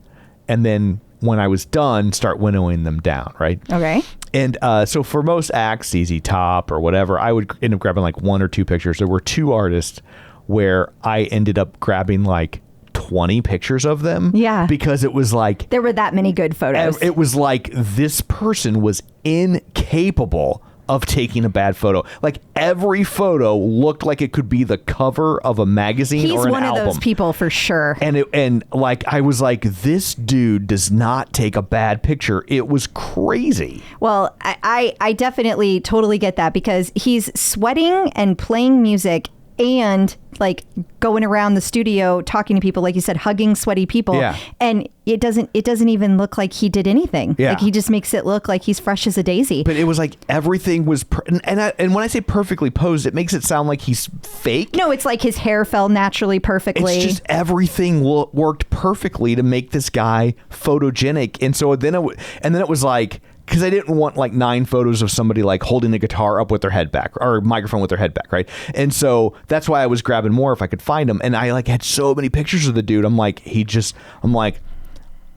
and then when I was done, start winnowing them down, right? Okay. And so for most acts, ZZ Top or whatever, I would end up grabbing like 1 or 2 pictures. There were 2 artists where I ended up grabbing like 20 pictures of them. Yeah. Because it was like... There were that many good photos. It was like this person was incapable of taking a bad photo. Like every photo looked like it could be the cover of a magazine or an album. He's one of those people for sure. And like I was like, this dude does not take a bad picture. It was crazy. Well, I definitely totally get that, because he's sweating and playing music and like going around the studio talking to people, like you said, hugging sweaty people. Yeah. And it doesn't even look like he did anything. Yeah. Like he just makes it look like he's fresh as a daisy. But it was like everything was and when I say perfectly posed, it makes it sound like he's fake. No, it's like his hair fell naturally perfectly. It's just everything worked perfectly to make this guy photogenic. And so then it was like, because I didn't want like 9 photos of somebody like holding a guitar up with their head back, or a microphone with their head back, right? And so that's why I was grabbing more if I could find them. And I like had so many pictures of the dude. I'm like,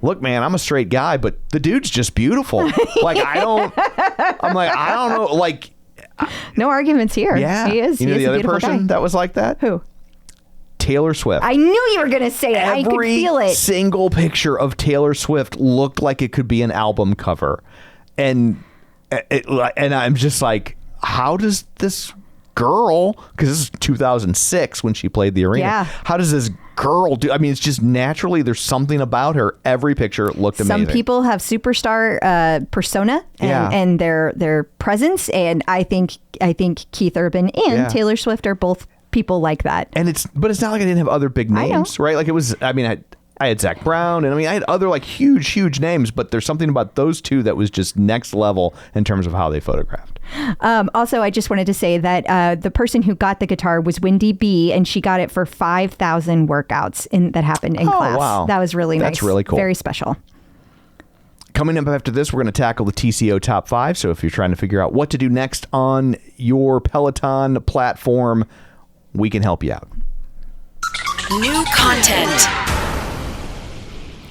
look, man, I'm a straight guy, but the dude's just beautiful. Like I don't know, like no arguments here. Yeah, he is. You know he is the a other beautiful person guy. that was like that? Who? Taylor Swift. I knew you were going to say it. I could feel it. Every single picture of Taylor Swift looked like it could be an album cover. And I'm just like, how does this girl, because this is 2006 when she played the arena, Yeah. how does this girl do? I mean, it's just naturally, there's something about her. Every picture looked amazing. Some people have superstar persona and their presence, and I think Keith Urban and Taylor Swift are both people like that. And it's not like I didn't have other big names, right? Like it was, I mean, I had Zach Brown, and I mean, I had other like huge names, but there's something about those two that was just next level in terms of how they photographed. Also, I just wanted to say that the person who got the guitar was Wendy B, and she got it for 5,000 workouts that happened in class. Wow. That was really nice. That's really cool. Very special. Coming up after this, we're going to tackle the TCO Top 5. So if you're trying to figure out what to do next on your Peloton platform, we can help you out. New content.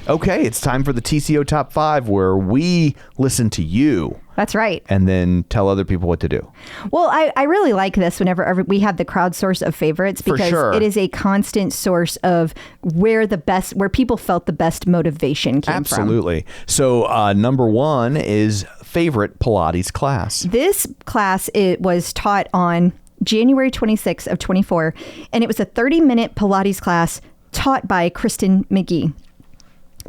Okay, it's time for the TCO Top 5, where we listen to you. That's right. And then tell other people what to do. Well, I really like this whenever we have the crowdsource of favorites, because it is a constant source of where people felt the best motivation came from. Absolutely. So number 1 is favorite Pilates class. This class, it was taught on January 26th of 24, and it was a 30-minute Pilates class taught by Kristen McGee.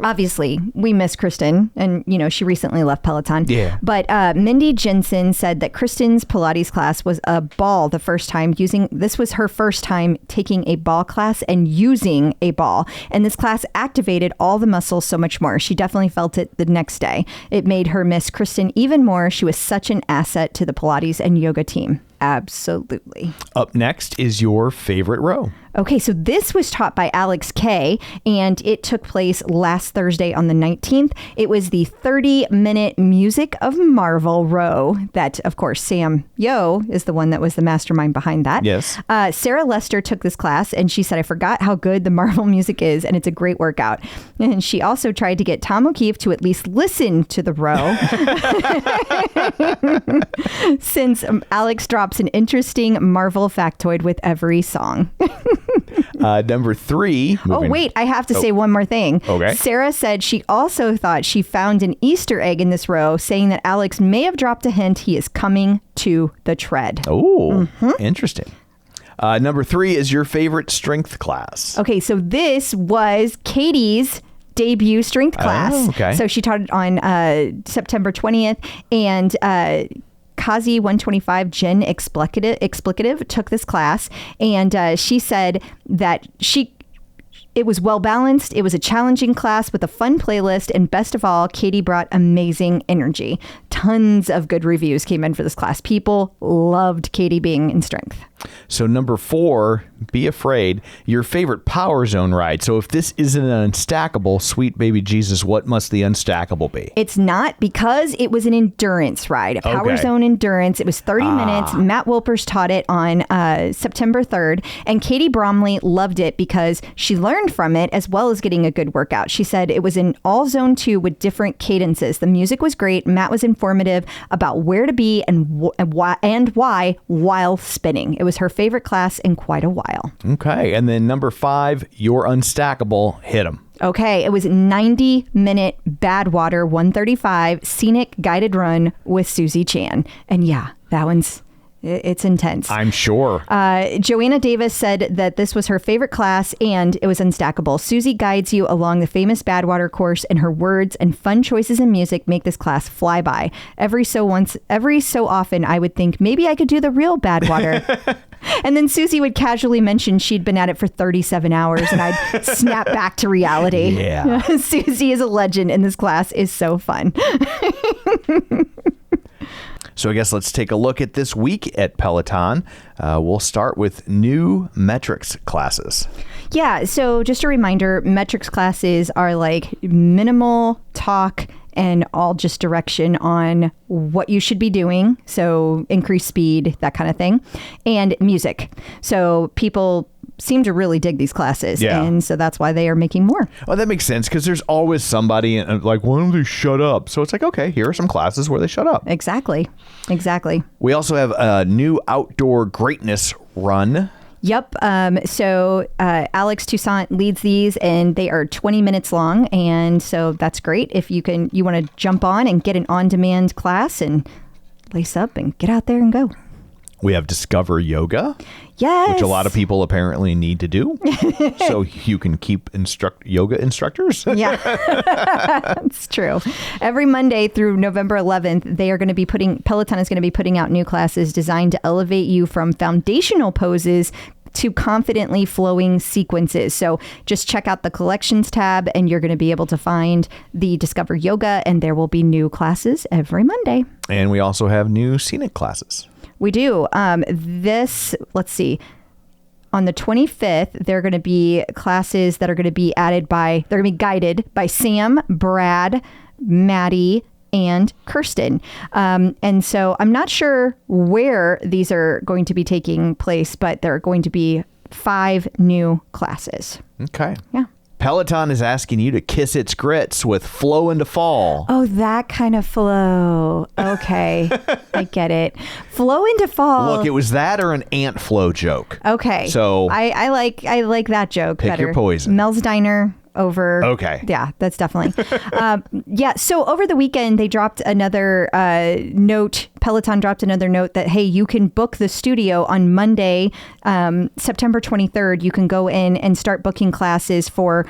Obviously, we miss Kristen, and she recently left Peloton. Yeah. But Mindy Jensen said that Kristen's Pilates class was a ball the first time this was her first time taking a ball class and using a ball. And this class activated all the muscles so much more. She definitely felt it the next day. It made her miss Kristen even more. She was such an asset to the Pilates and yoga team. Absolutely. Up next is your favorite row. Okay, so this was taught by Alex Kay, and it took place last Thursday on the 19th. It was the 30-minute Music of Marvel row that, of course, Sam Yo is the one that was the mastermind behind that. Yes. Sarah Lester took this class, and she said, I forgot how good the Marvel music is, and it's a great workout. And she also tried to get Tom O'Keefe to at least listen to the row. Since Alex drops an interesting Marvel factoid with every song. Number 3. Wait, I have to say one more thing. Okay. Sarah said she also thought she found an Easter egg in this row, saying that Alex may have dropped a hint he is coming to the tread. Oh, interesting. Number 3 is your favorite strength class. Okay, so this was Katie's debut strength class. Oh, okay. So she taught it on September 20th, and Kazi 125 Jen Explicative took this class, and she said that It was well balanced. It was a challenging class with a fun playlist. And best of all, Katie brought amazing energy. Tons of good reviews came in for this class. People loved Katie being in strength. So number 4, be afraid, your favorite Power Zone ride. So if this isn't an unstackable, sweet baby Jesus, what must the unstackable be? It's not, because it was an endurance ride, a Power Okay. Zone endurance. It was 30 minutes. Matt Wilpers taught it on September 3rd. And Katie Bromley loved it because she learned from it as well as getting a good workout. She said it was in all Zone 2 with different cadences. The music was great. Matt was informative about where to be and why while spinning. It was her favorite class in quite a while. Okay. And then number 5, your unstackable, hit 'em. Okay, it was a 90-minute Badwater 135 scenic guided run with Susie Chan. And yeah, that one's, it's intense. I'm sure. Joanna Davis said that this was her favorite class and it was unstackable. Susie guides you along the famous Badwater course, and her words and fun choices in music make this class fly by. Every so often, I would think maybe I could do the real Badwater. And then Susie would casually mention she'd been at it for 37 hours, and I'd snap back to reality. Yeah. Susie is a legend, and this class is so fun. So I guess let's take a look at this week at Peloton. We'll start with new metrics classes. Yeah, so just a reminder, metrics classes are like minimal talk and all just direction on what you should be doing. So increase speed, that kind of thing, and music. So people seem to really dig these classes. Yeah. And so that's why they are making more. Oh, that makes sense, because there's always somebody like, why don't they shut up? So it's like, okay, here are some classes where they shut up. Exactly. We also have a new outdoor greatness run. Yep. So Alex Toussaint leads these, and they are 20 minutes long. And so that's great. If you want to jump on and get an on-demand class and lace up and get out there and go. We have Discover Yoga, Yes. which a lot of people apparently need to do, so you can keep yoga instructors. Yeah, it's true. Every Monday through November 11th, Peloton is going to be putting out new classes designed to elevate you from foundational poses to confidently flowing sequences. So just check out the collections tab, and you're going to be able to find the Discover Yoga, and there will be new classes every Monday. And we also have new scenic classes. We do. Let's see. On the 25th, there are going to be classes that are going to be they're going to be guided by Sam, Brad, Maddie, and Kirsten. And so I'm not sure where these are going to be taking place, but there are going to be 5 new classes. Okay. Yeah. Peloton is asking you to kiss its grits with Flow into Fall. Oh, that kind of flow. Okay. I get it. Flow into fall. Look, it was that or an ant flow joke. Okay. So I like that joke pick better. your poison. Mel's Diner over. Okay. Yeah, that's definitely. Yeah. So over the weekend, they dropped another note. Peloton dropped another note that, hey, you can book the studio on Monday, September 23rd. You can go in and start booking classes for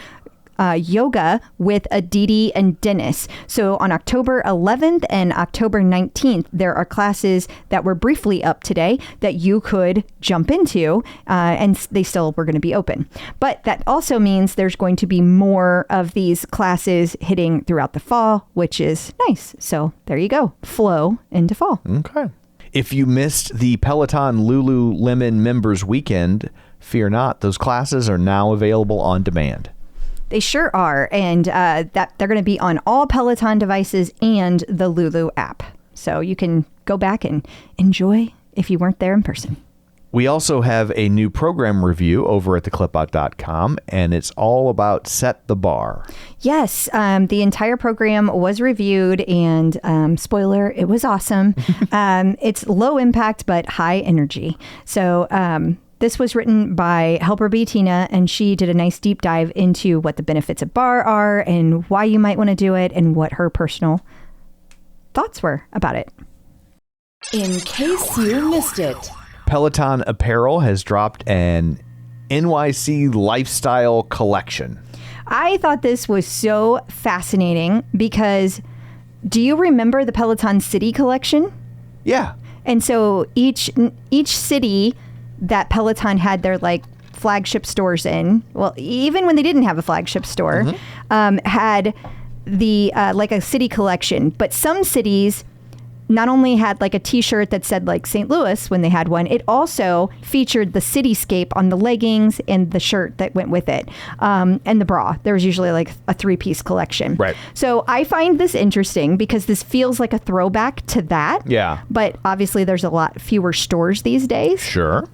yoga with Aditi and Dennis. So on October 11th and October 19th, there are classes that were briefly up today that you could jump into, and they still were going to be open. But that also means there's going to be more of these classes hitting throughout the fall, which is nice. So there you go. Flow into fall. Okay. If you missed the Peloton Lululemon Members Weekend, fear not. Those classes are now available on demand. They sure are. And that they're going to be on all Peloton devices and the Lulu app. So you can go back and enjoy if you weren't there in person. We also have a new program review over at theclipout.com, and it's all about Set the Bar. Yes, the entire program was reviewed, and spoiler, it was awesome. It's low impact, but high energy. So this was written by Helper B. Tina, and she did a nice deep dive into what the benefits of bar are and why you might want to do it and what her personal thoughts were about it. In case you missed it. Peloton Apparel has dropped an NYC lifestyle collection. I thought this was so fascinating because do you remember the Peloton City collection? Yeah. And so each city that Peloton had their like flagship stores in, well, even when they didn't have a flagship store, had the like a city collection. But some cities not only had like a t-shirt that said like St. Louis when they had one, it also featured the cityscape on the leggings and the shirt that went with it, and the bra. There was usually like a 3-piece collection. Right. So I find this interesting because this feels like a throwback to that. Yeah. But obviously there's a lot fewer stores these days. Sure.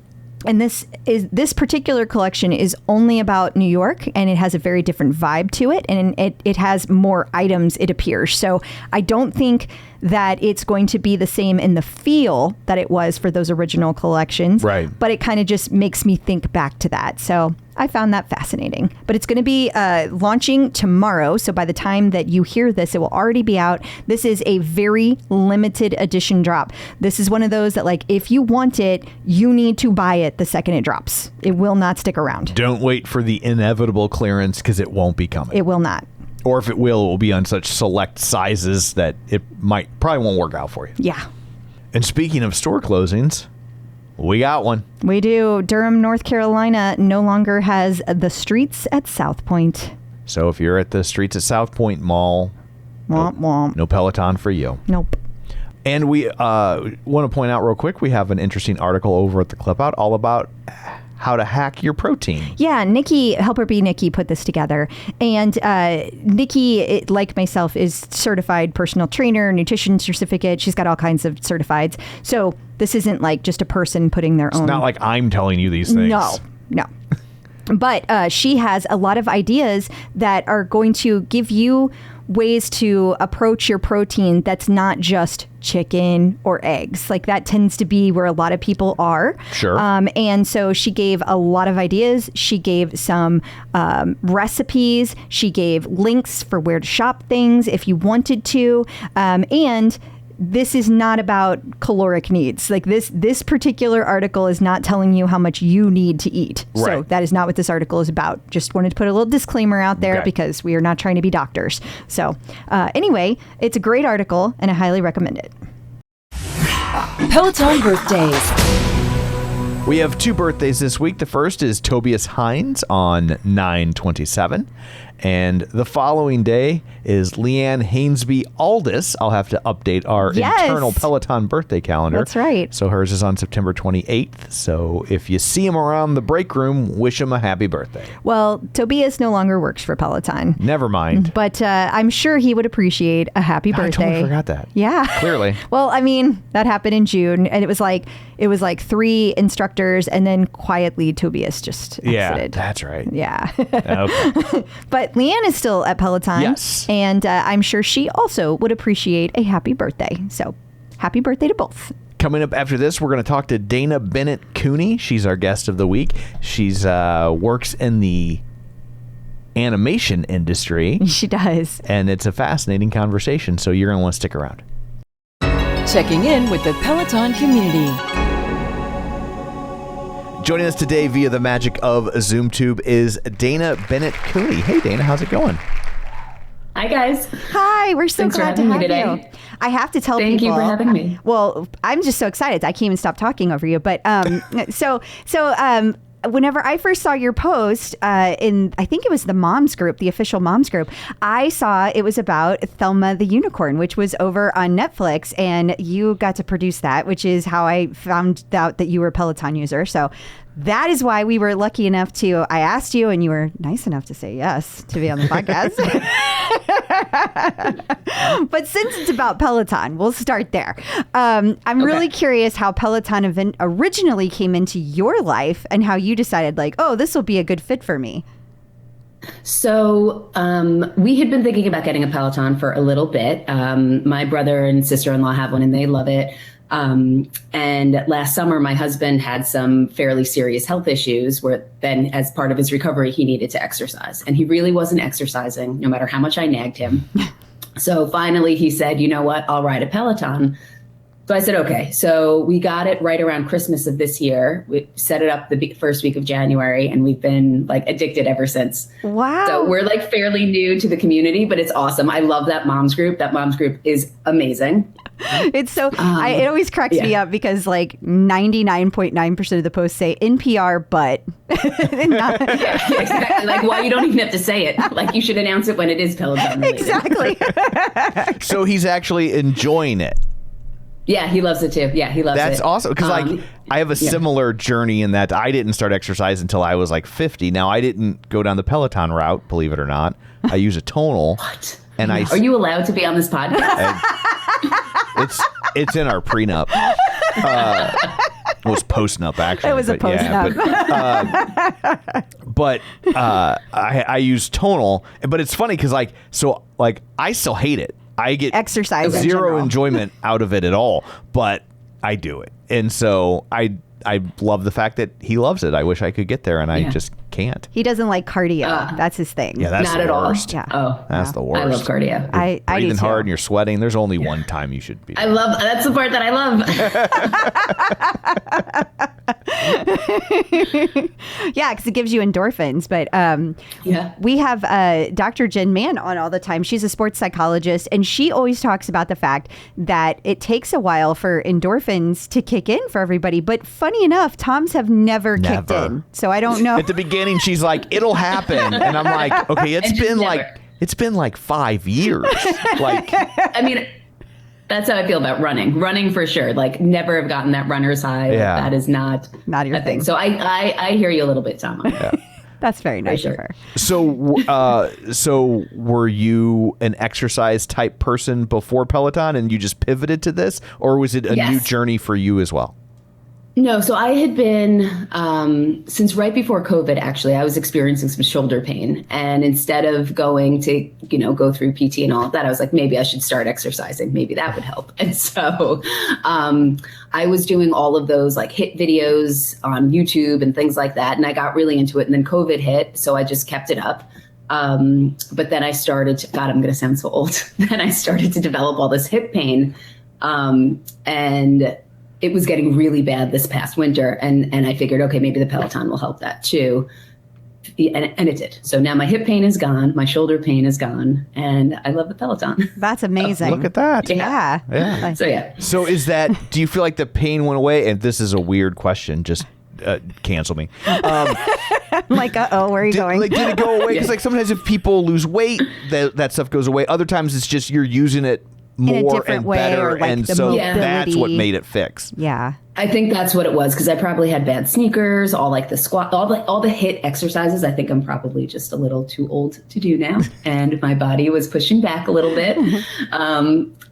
And this particular collection is only about New York, and it has a very different vibe to it, and it has more items, it appears. So I don't think that it's going to be the same in the feel that it was for those original collections. Right. But it kind of just makes me think back to that. So I found that fascinating. But it's going to be launching tomorrow. So by the time that you hear this, it will already be out. This is a very limited edition drop. This is one of those that, like, if you want it, you need to buy it the second it drops. It will not stick around. Don't wait for the inevitable clearance because it won't be coming. It will not. Or if it will be on such select sizes that it probably won't work out for you. Yeah. And speaking of store closings, we got one. We do. Durham, North Carolina no longer has the Streets at South Point. So if you're at the Streets at South Point Mall, Womp womp. no Peloton for you. Nope. And we want to point out real quick, we have an interesting article over at the Clip Out all about how to hack your protein. Yeah, Helper B Nikki put this together. And Nikki, like myself, is certified personal trainer, nutrition certificate. She's got all kinds of certifieds. So this isn't like just a person putting their own. It's not like I'm telling you these things. No. But she has a lot of ideas that are going to give you ways to approach your protein that's not just chicken or eggs. Like that tends to be where a lot of people are. Sure. And so she gave a lot of ideas. She gave some recipes. She gave links for where to shop things if you wanted to. And this is not about caloric needs. Like this particular article is not telling you how much you need to eat. Right. So that is not what this article is about. Just wanted to put a little disclaimer out there Okay. because we are not trying to be doctors. So anyway, it's a great article and I highly recommend it. Peloton birthdays. We have 2 birthdays this week. The first is Tobias Hines on 9/27. And the following day is Leanne Hainsby-Alldis. I'll have to update our internal Peloton birthday calendar. That's right. So hers is on September 28th. So if you see him around the break room, wish him a happy birthday. Well, Tobias no longer works for Peloton. Never mind. But I'm sure he would appreciate a happy birthday. I totally forgot that. Yeah. Clearly. Well, I mean, that happened in June, and it was like 3 instructors, and then quietly Tobias just exited. Yeah, that's right. Yeah. Okay. But Leanne is still at Peloton. Yes. And I'm sure she also would appreciate a happy birthday. So happy birthday to both. Coming up after this, we're going to talk to Dana Bennett Cooney. She's our guest of the week. She's works in the animation industry. She does. And it's a fascinating conversation, so you're going to want to stick around. Checking in with the Peloton community. Joining us today via the magic of ZoomTube is Dana Bennett Cooney. Hey, Dana, how's it going? Hi, guys. Hi, we're so Thanks for glad to having have me you. today. I have to tell Thank people. you for having me. Well, I'm just so excited. I can't even stop talking over you. But whenever I first saw your post in, I think it was the moms group, the official moms group, I saw it was about Thelma the Unicorn, which was over on Netflix, and you got to produce that, which is how I found out that you were a Peloton user. So that is why we were lucky enough to, I asked you and you were nice enough to say yes to be on the podcast. But since it's about Peloton, we'll start there. I'm really curious how Peloton originally came into your life and how you decided like, oh, this will be a good fit for me. So we had been thinking about getting a Peloton for a little bit. My brother and sister-in-law have one and they love it. And last summer, my husband had some fairly serious health issues where then as part of his recovery, he needed to exercise. And he really wasn't exercising, no matter how much I nagged him. So finally he said, you know what, I'll ride a Peloton. So I said, okay. So we got it right around Christmas of this year. We set it up the first week of January, and we've been like addicted ever since. Wow. So we're like fairly new to the community, but it's awesome. I love that moms group. That moms group is amazing. It's so, it always cracks me up because like 99.9% of the posts say NPR, but not. Exactly. Like, why you don't even have to say it. Like, you should announce it when it is Peloton related. Exactly. So he's actually enjoying it. Yeah, he loves it too. Yeah, he loves it. That's awesome. Because like I have a similar journey in that I didn't start exercise until I was like 50. Now I didn't go down the Peloton route, believe it or not. I use a tonal. What? And Are you allowed to be on this podcast? It's in our prenup. It was post-nup, actually. It was a post-nup. But I use tonal. But it's funny because I still hate it. I get exercise zero enjoyment out of it at all, but I do it. And so I love the fact that he loves it. I wish I could get there, and I just can't. He doesn't like cardio. That's his thing. Yeah, that's Not the at worst. all. Yeah. Oh, that's the worst. I love cardio. I do breathing too. hard and you're sweating. There's only one time you should be. That's the part that I love. Yeah, because it gives you endorphins. But we have Dr. Jen Mann on all the time. She's a sports psychologist, and she always talks about the fact that it takes a while for endorphins to kick in for everybody. But funny enough, Toms have never kicked in. So I don't know. At the beginning, she's like, "It'll happen," and I'm like, "Okay, it's been like 5 years." Like, I mean, that's how I feel about running. Running for sure. Like, never have gotten that runner's high. Yeah. That is not your a thing. So I hear you a little bit, Tom. Yeah. That's very nice of her. So were you an exercise type person before Peloton, and you just pivoted to this, or was it a new journey for you as well? No, so I had been, since right before COVID, actually, I was experiencing some shoulder pain. And instead of going to, go through PT and all of that, I was like, maybe I should start exercising. Maybe that would help. And so I was doing all of those like HIIT videos on YouTube and things like that. And I got really into it. And then COVID hit. So I just kept it up. But then I started to, God, I'm going to sound so old. Then I started to develop all this hip pain. And it was getting really bad this past winter. And I figured, okay, maybe the Peloton will help that too. And it did. So now my hip pain is gone. My shoulder pain is gone. And I love the Peloton. That's amazing. Look at that. Yeah. So is that, do you feel like the pain went away? And this is a weird question. Just cancel me. Like, where are you going? Did it go away? Because like sometimes if people lose weight, that stuff goes away. Other times it's just you're using it more in a different and way, better, or like and the so mobility. that's what made it fix. Yeah, I think that's what it was, because I probably had bad sneakers, all like the squat, all the HIIT exercises. I think I'm probably just a little too old to do now, and my body was pushing back a little bit.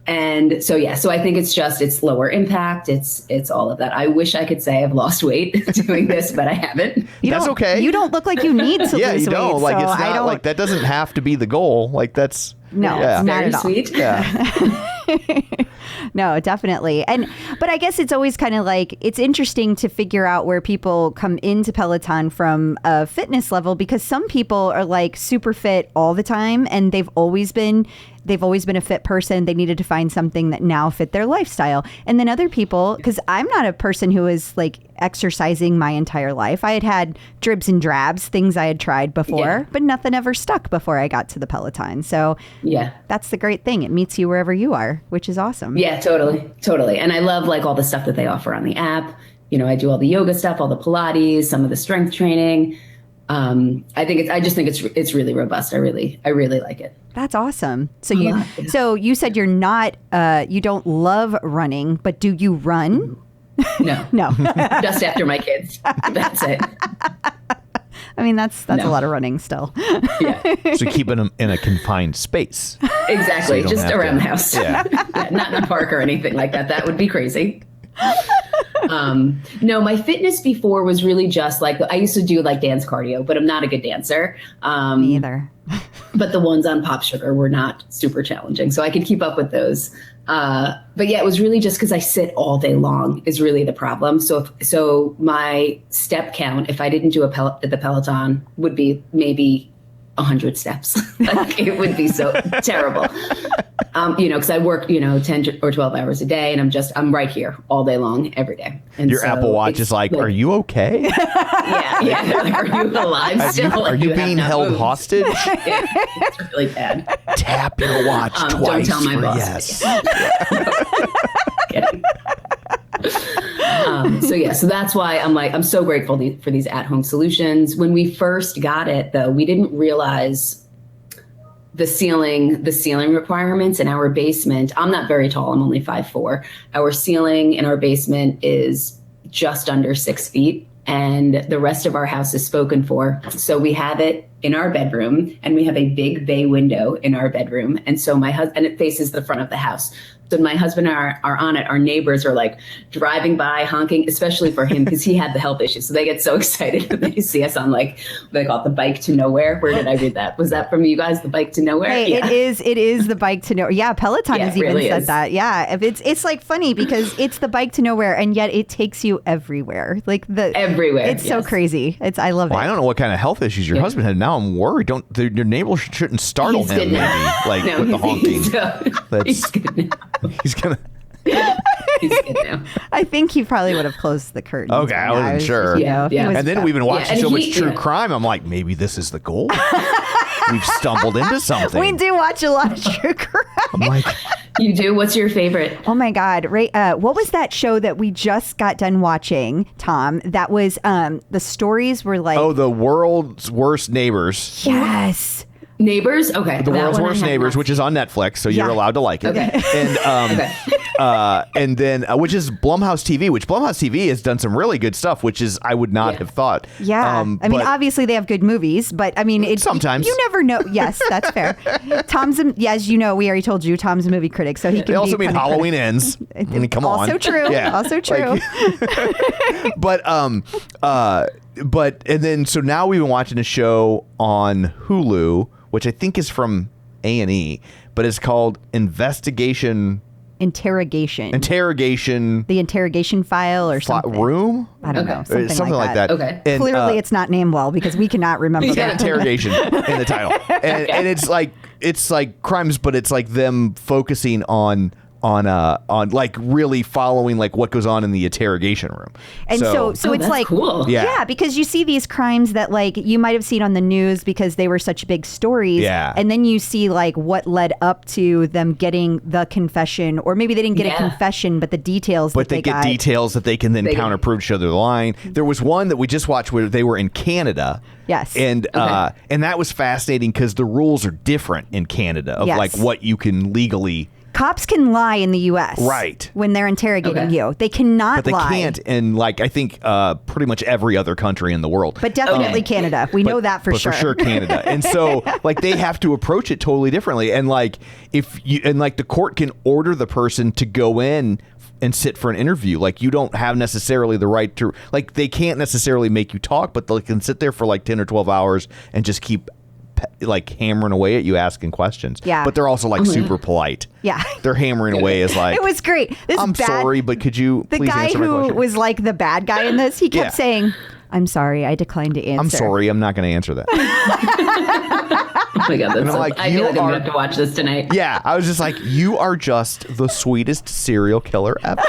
And so I think it's lower impact. It's all of that. I wish I could say I've lost weight doing this, but I haven't. That's okay. You don't look like you need to lose weight. You don't. Like, so it's not like that doesn't have to be the goal. Like that's no, it's not very at all. sweet. Yeah. No, definitely. But I guess it's always kind of like, it's interesting to figure out where people come into Peloton from a fitness level, because some people are like super fit all the time, and they've always been a fit person. They needed to find something that now fit their lifestyle. And then other people, because I'm not a person who is like exercising my entire life. I had dribs and drabs, things I had tried before, but nothing ever stuck before I got to the Peloton. So that's the great thing. It meets you wherever you are, which is awesome. Yeah, totally. And I love like all the stuff that they offer on the app. I do all the yoga stuff, all the Pilates, some of the strength training. I just think it's really robust. I really like it. That's awesome. So you said you're not, you don't love running, but do you run? No. Just after my kids. That's it. I mean, that's a lot of running still. Yeah. So keeping them in a confined space. Exactly. So just around the house. Yeah. Not in a park or anything like that. That would be crazy. No, my fitness before was really just like, I used to do like dance cardio, but I'm not a good dancer. Me either. But the ones on Pop Sugar were not super challenging, so I could keep up with those. But yeah, it was really just because I sit all day long is really the problem. So my step count, if I didn't do the Peloton, would be maybe 100 steps. Like, it would be so terrible. Because I work, 10 or 12 hours a day, and I'm right here all day long, every day. And Your Apple Watch is like, are you okay? Yeah. Like, are you alive still? Are you being held hostage? Yeah, it's really bad. Tap your watch twice. Don't tell my boss. Yes. So that's why I'm so grateful for these at-home solutions. When we first got it, though, we didn't realize the ceiling requirements in our basement. I'm not very tall. I'm only 5'4". Our ceiling in our basement is just under 6 feet, and the rest of our house is spoken for. So we have it in our bedroom, and we have a big bay window in our bedroom. And so and it faces the front of the house. So when my husband and I are on it, our neighbors are like driving by, honking, especially for him because he had the health issues. So they get so excited when they see us on, like, they call it the bike to nowhere. Where did I read that? Was that from you guys, the bike to nowhere? Hey, yeah. it is the bike to nowhere. Yeah, Peloton has even really said is. that. Yeah, it's like funny because it's the bike to nowhere, and yet it takes you everywhere. Like everywhere. It's so crazy. I love it. I don't know what kind of health issues your husband had. Now I'm worried. Your neighbor shouldn't startle He's him, good maybe, now. like No, with the honking. He's good now. He's gonna. He's good now. I think he probably would have closed the curtains. Okay, I wasn't sure. Yeah. And then we've been watching and so much he- true yeah. crime. I'm like, maybe this is the goal. We've stumbled into something. We do watch a lot of true crime. I'm like, You do? What's your favorite? Oh my God. Ray, what was that show that we just got done watching, Tom? That was the stories were like, oh, the world's worst neighbors. yes. Neighbors? Okay. The World's Worst Neighbors, which is on Netflix, so you're Yeah. allowed to like it. Okay. And and then which is Blumhouse TV, which Blumhouse TV has done some really good stuff, which is I would not have thought. Yeah. I mean, but obviously they have good movies, but I mean, it's Sometimes. you never know. Yes, that's fair. As you know, we already told you, Tom's a movie critic, so he can they also be mean kind of Halloween critic. Ends. I mean, come on. Also true. Yeah. Also true. But and then so now we've been watching a show on Hulu, which I think is from A&E, but it's called Interrogation. The interrogation file or something. Room? I don't know. Something like that. Okay. And, Clearly, it's not named well because we cannot remember it's got that. interrogation in the title, and it's like crimes, but it's like them focusing on like really following like what goes on in the interrogation room. And so Oh, it's that's like, cool. Yeah. because you see these crimes that like you might have seen on the news because they were such big stories. Yeah. And then you see like what led up to them getting the confession, or maybe they didn't get a confession, but the details But that they get got. details that they can then counterprove, show their line. There was one that we just watched where they were in Canada. Yes. And that was fascinating because the rules are different in Canada of Yes. like what you can legally. Cops can lie in the U.S. Right. when they're interrogating you. They cannot But they lie. can't in like I think pretty much every other country in the world. But definitely Canada. We know that for but sure. for sure Canada. And so like they have to approach it totally differently. And like the court can order the person to go in and sit for an interview. Like you don't have necessarily the right to, like they can't necessarily make you talk, but they can sit there for like 10 or 12 hours and just keep like hammering away at you, asking questions. Yeah. But they're also like super polite. Yeah. They're hammering away as like, It was great. I'm sorry, but could you The please guy answer my who question? was like the bad guy in this, he kept Yeah. saying, I'm sorry, I declined to answer. I'm sorry, I'm not going to answer that. Oh my God, And I'm like, I feel like I'm going to have to watch this tonight. Yeah, I was just like, you are just the sweetest serial killer ever.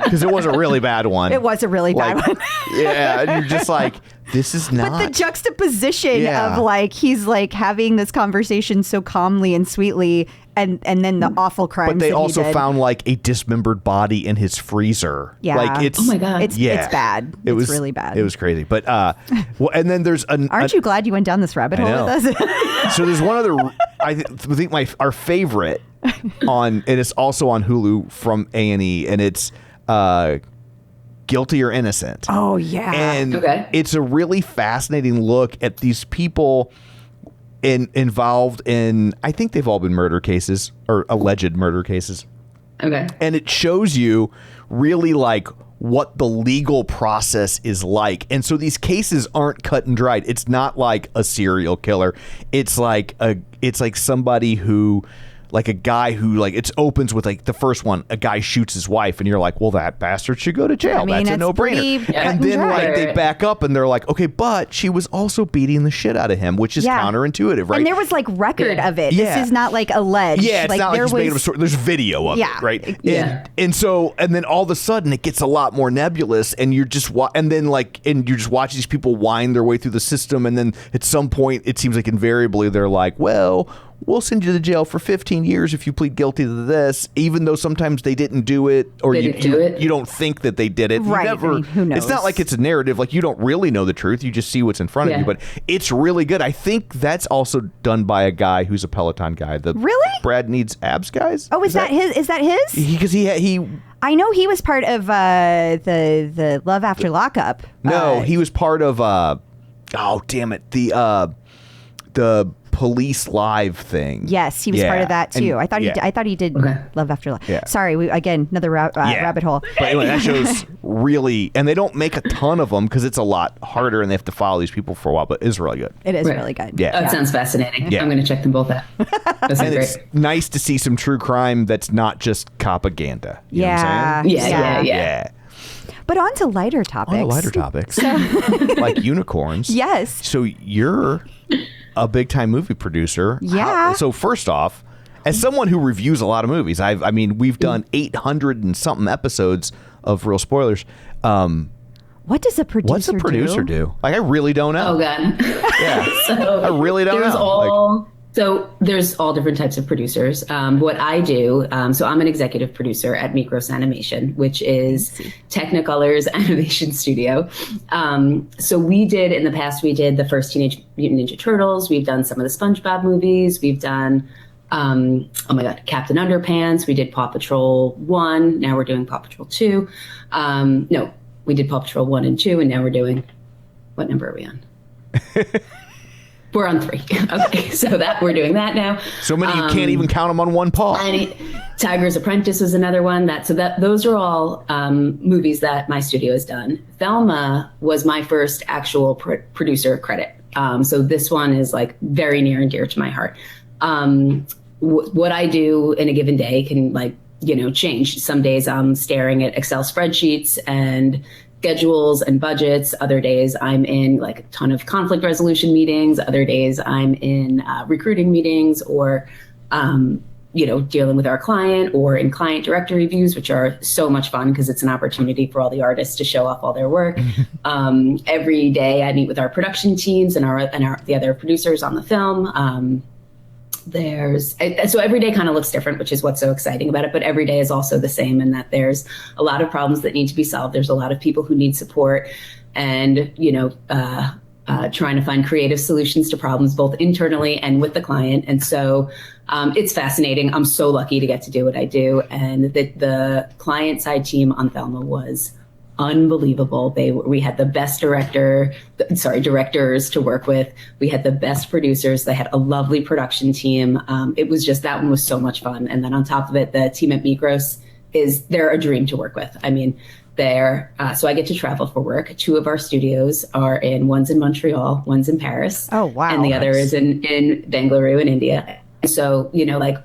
Because it was a really bad one. It was a really bad one. Yeah, and you're just like, this is not. But the juxtaposition Yeah. of like, he's like having this conversation so calmly and sweetly, and then the awful crimes But they that he also did. found like a dismembered body in his freezer. Yeah. Like it's. Oh my God. It's bad. It was really bad. It was crazy. But well, and then there's Aren't you glad you went down this rabbit hole know. with us? So there's one other. I think our favorite and it's also on Hulu from A&E, and it's Guilty or Innocent. Oh yeah. And Okay. it's a really fascinating look at these people involved in, I think they've all been murder cases or alleged murder cases. Okay. And it shows you really like what the legal process is like. And so these cases aren't cut and dried. It's not like a serial killer. It's like somebody who like a guy who like it opens with like the first one, a guy shoots his wife, and you're like, well, that bastard should go to jail. I mean, that's a no-brainer. And then like they back up and they're like, okay, but she was also beating the shit out of him, which is counterintuitive, right? And there was like record of it. This is not like alleged. Yeah, it's not like he's making a story. There's video of it, right? And so and then all of a sudden it gets a lot more nebulous, and you're just and you just watch these people wind their way through the system, and then at some point it seems like invariably they're like, well, we'll send you to jail for 15 years if you plead guilty to this, even though sometimes they didn't do it, or you don't think that they did it. Right. Never, I mean, who knows? It's not like it's a narrative. Like, you don't really know the truth. You just see what's in front of you. But it's really good. I think that's also done by a guy who's a Peloton guy. The Really? Brad Needs Abs guys? Oh, is that his? Is that his? Because he I know he was part of the Love After Lockup. No, he was part of oh damn it, the Police Live thing. Yes, he was part of that too. And, I thought he did Love After Love. Yeah. Sorry, again another rabbit hole. But anyway, that show's really, and they don't make a ton of them because it's a lot harder and they have to follow these people for a while. But it's really good. It is really good. Yeah, that sounds fascinating. Yeah. I'm going to check them both out. That's and great. It's nice to see some true crime that's not just propaganda. You know what I'm saying? Yeah. But on to lighter topics. Like unicorns. Yes. So you're a big time movie producer. Yeah. So first off, as someone who reviews a lot of movies, I mean, we've done 800 and something episodes of Real Spoilers. What does a producer do? Like, I really don't know. Oh, God. Yeah. So I really don't know. So there's all different types of producers. What I do, so I'm an executive producer at Mikros Animation, which is Technicolor's animation studio. So we did, in the past, we did the first Teenage Mutant Ninja Turtles. We've done some of the SpongeBob movies. We've done, oh my God, Captain Underpants. We did Paw Patrol 1. Now we're doing Paw Patrol 2. No, we did Paw Patrol 1 and 2, and now we're doing, what number are we on? We're on 3. Okay, so that we're doing that now. So many you can't even count them on one paw. Tiger's Apprentice was another one. Those are all movies that my studio has done. Thelma was my first actual producer credit. So this one is like very near and dear to my heart. What I do in a given day can change. Some days I'm staring at Excel spreadsheets and schedules and budgets. Other days I'm in like a ton of conflict resolution meetings. Other days I'm in recruiting meetings, or dealing with our client, or in client director reviews, which are so much fun because it's an opportunity for all the artists to show off all their work. Every day I meet with our production teams and the other producers on the film. So every day kind of looks different, which is what's so exciting about it. But every day is also the same in that there's a lot of problems that need to be solved. There's a lot of people who need support, and, trying to find creative solutions to problems, both internally and with the client. And so it's fascinating. I'm so lucky to get to do what I do. And the client side team on Thelma was unbelievable. We had the best directors to work with. We had the best producers. They had a lovely production team. It was just, that one was so much fun. And then on top of it, the team at Mikros they're a dream to work with. I mean, so I get to travel for work. 2 of our studios one's in Montreal, one's in Paris. Oh, wow. And the other is in Bengaluru in India. So,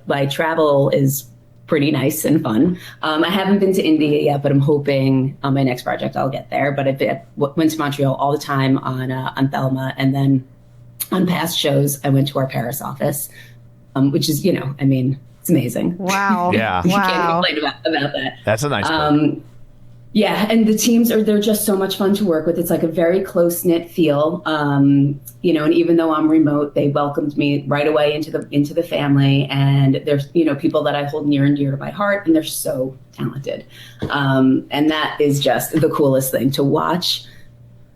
my travel is pretty nice and fun. I haven't been to India yet, but I'm hoping on my next project I'll get there. But I went to Montreal all the time on Thelma, and then on past shows I went to our Paris office, which is it's amazing. Wow. Yeah. You can't complain about that. That's a nice part. Yeah, and the teams they're just so much fun to work with. It's like a very close-knit feel. And even though I'm remote, they welcomed me right away into the family. And there's, people that I hold near and dear to my heart, and they're so talented. And that is just the coolest thing, to watch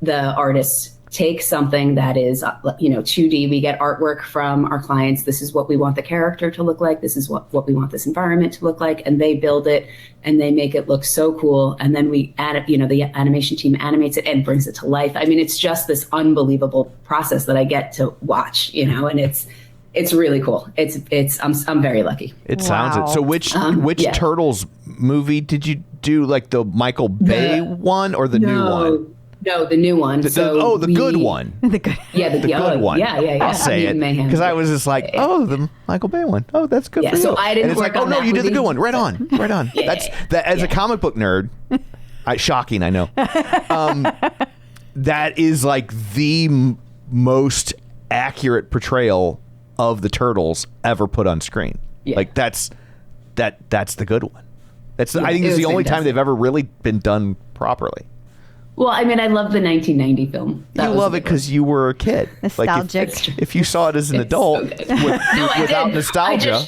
the artists take something that is, 2D. We get artwork from our clients. This is what we want the character to look like. This is what we want this environment to look like. And they build it and they make it look so cool. And then we add it, the animation team animates it and brings it to life. I mean, it's just this unbelievable process that I get to watch, and it's really cool. I'm very lucky. It sounds it. So which Turtles movie did you do? Like the Michael Bay one or the new one? No, the new one. The good one. The good. Yeah, the good one. Yeah. I'll say it because I was just like, the Michael Bay one. Oh, that's good for you. So I didn't and it's work like, on that you did the movie. good one. Right on. That as a comic book nerd. Shocking, I know. That is like the most accurate portrayal of the Turtles ever put on screen. Yeah. Like that's the good one. I think it's the only time they've ever really been done properly. Well, I mean, I love the 1990 film. You love it because you were a kid. Nostalgic. Like if you saw it as an adult without nostalgia,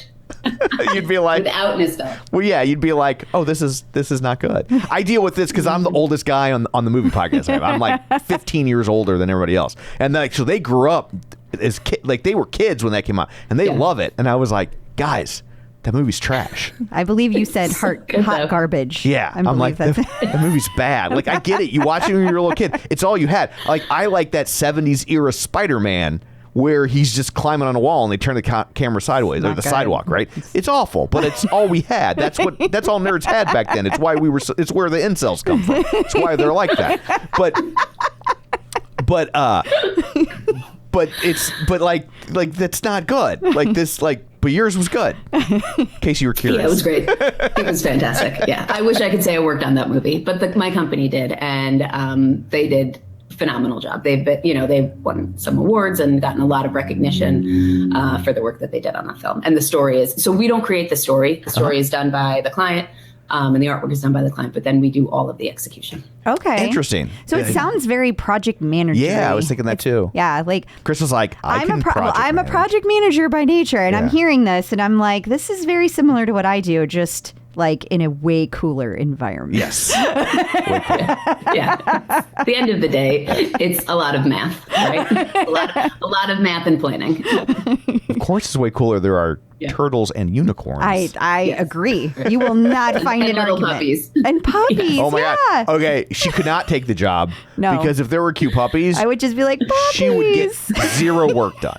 you'd be like, without nostalgia. Well, yeah, you'd be like, oh, this is not good. I deal with this because I'm the oldest guy on the movie podcast. I'm like 15 years older than everybody else, and so they grew up as they were kids when that came out, and they love it. And I was like, guys, that movie's trash. I believe you said hot garbage. Yeah, I'm like, that movie's bad. Like, I get it. You watch it when you're a little kid. It's all you had. Like, I like that 70s era Spider-Man where he's just climbing on a wall and they turn the camera sideways or the sidewalk, right? It's awful, but it's all we had. That's all nerds had back then. It's why it's where the incels come from. It's why they're like that. But that's not good. Like this, but yours was good. In case you were curious. Yeah, it was great. It was fantastic. Yeah, I wish I could say I worked on that movie, but my company did, and they did a phenomenal job. They've won some awards and gotten a lot of recognition for the work that they did on the film. And the story is, so we don't create the story. The story is done by the client. And the artwork is done by the client, but then we do all of the execution. Okay. Interesting. So it sounds very project manager. Yeah, I was thinking that too. Yeah, like Chris was like, I'm a project manager by nature, and I'm hearing this, and I'm like, this is very similar to what I do, just like in a way cooler environment. Yes. Yeah. At the end of the day, it's a lot of math, right? A lot of math and planning. Of course, it's way cooler. There are turtles and unicorns. I agree. You will not find an little argument. Puppies. And puppies. Oh my God. Okay, she could not take the job. No. Because if there were cute puppies, I would just be like, puppies. She would get zero work done.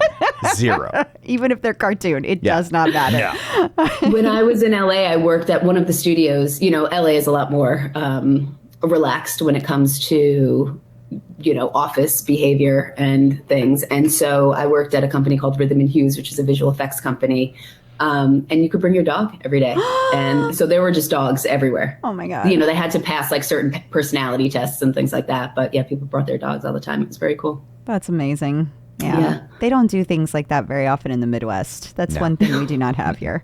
Zero. Even if they're cartoon, it does not matter. Yeah. When I was in LA, I worked at one of the studios. LA is a lot more relaxed when it comes to office behavior and things. And so I worked at a company called Rhythm and Hues, which is a visual effects company. And you could bring your dog every day. And so there were just dogs everywhere. Oh my God. They had to pass like certain personality tests and things like that. But yeah, people brought their dogs all the time. It was very cool. That's amazing. Yeah. They don't do things like that very often in the Midwest. That's one thing we do not have here.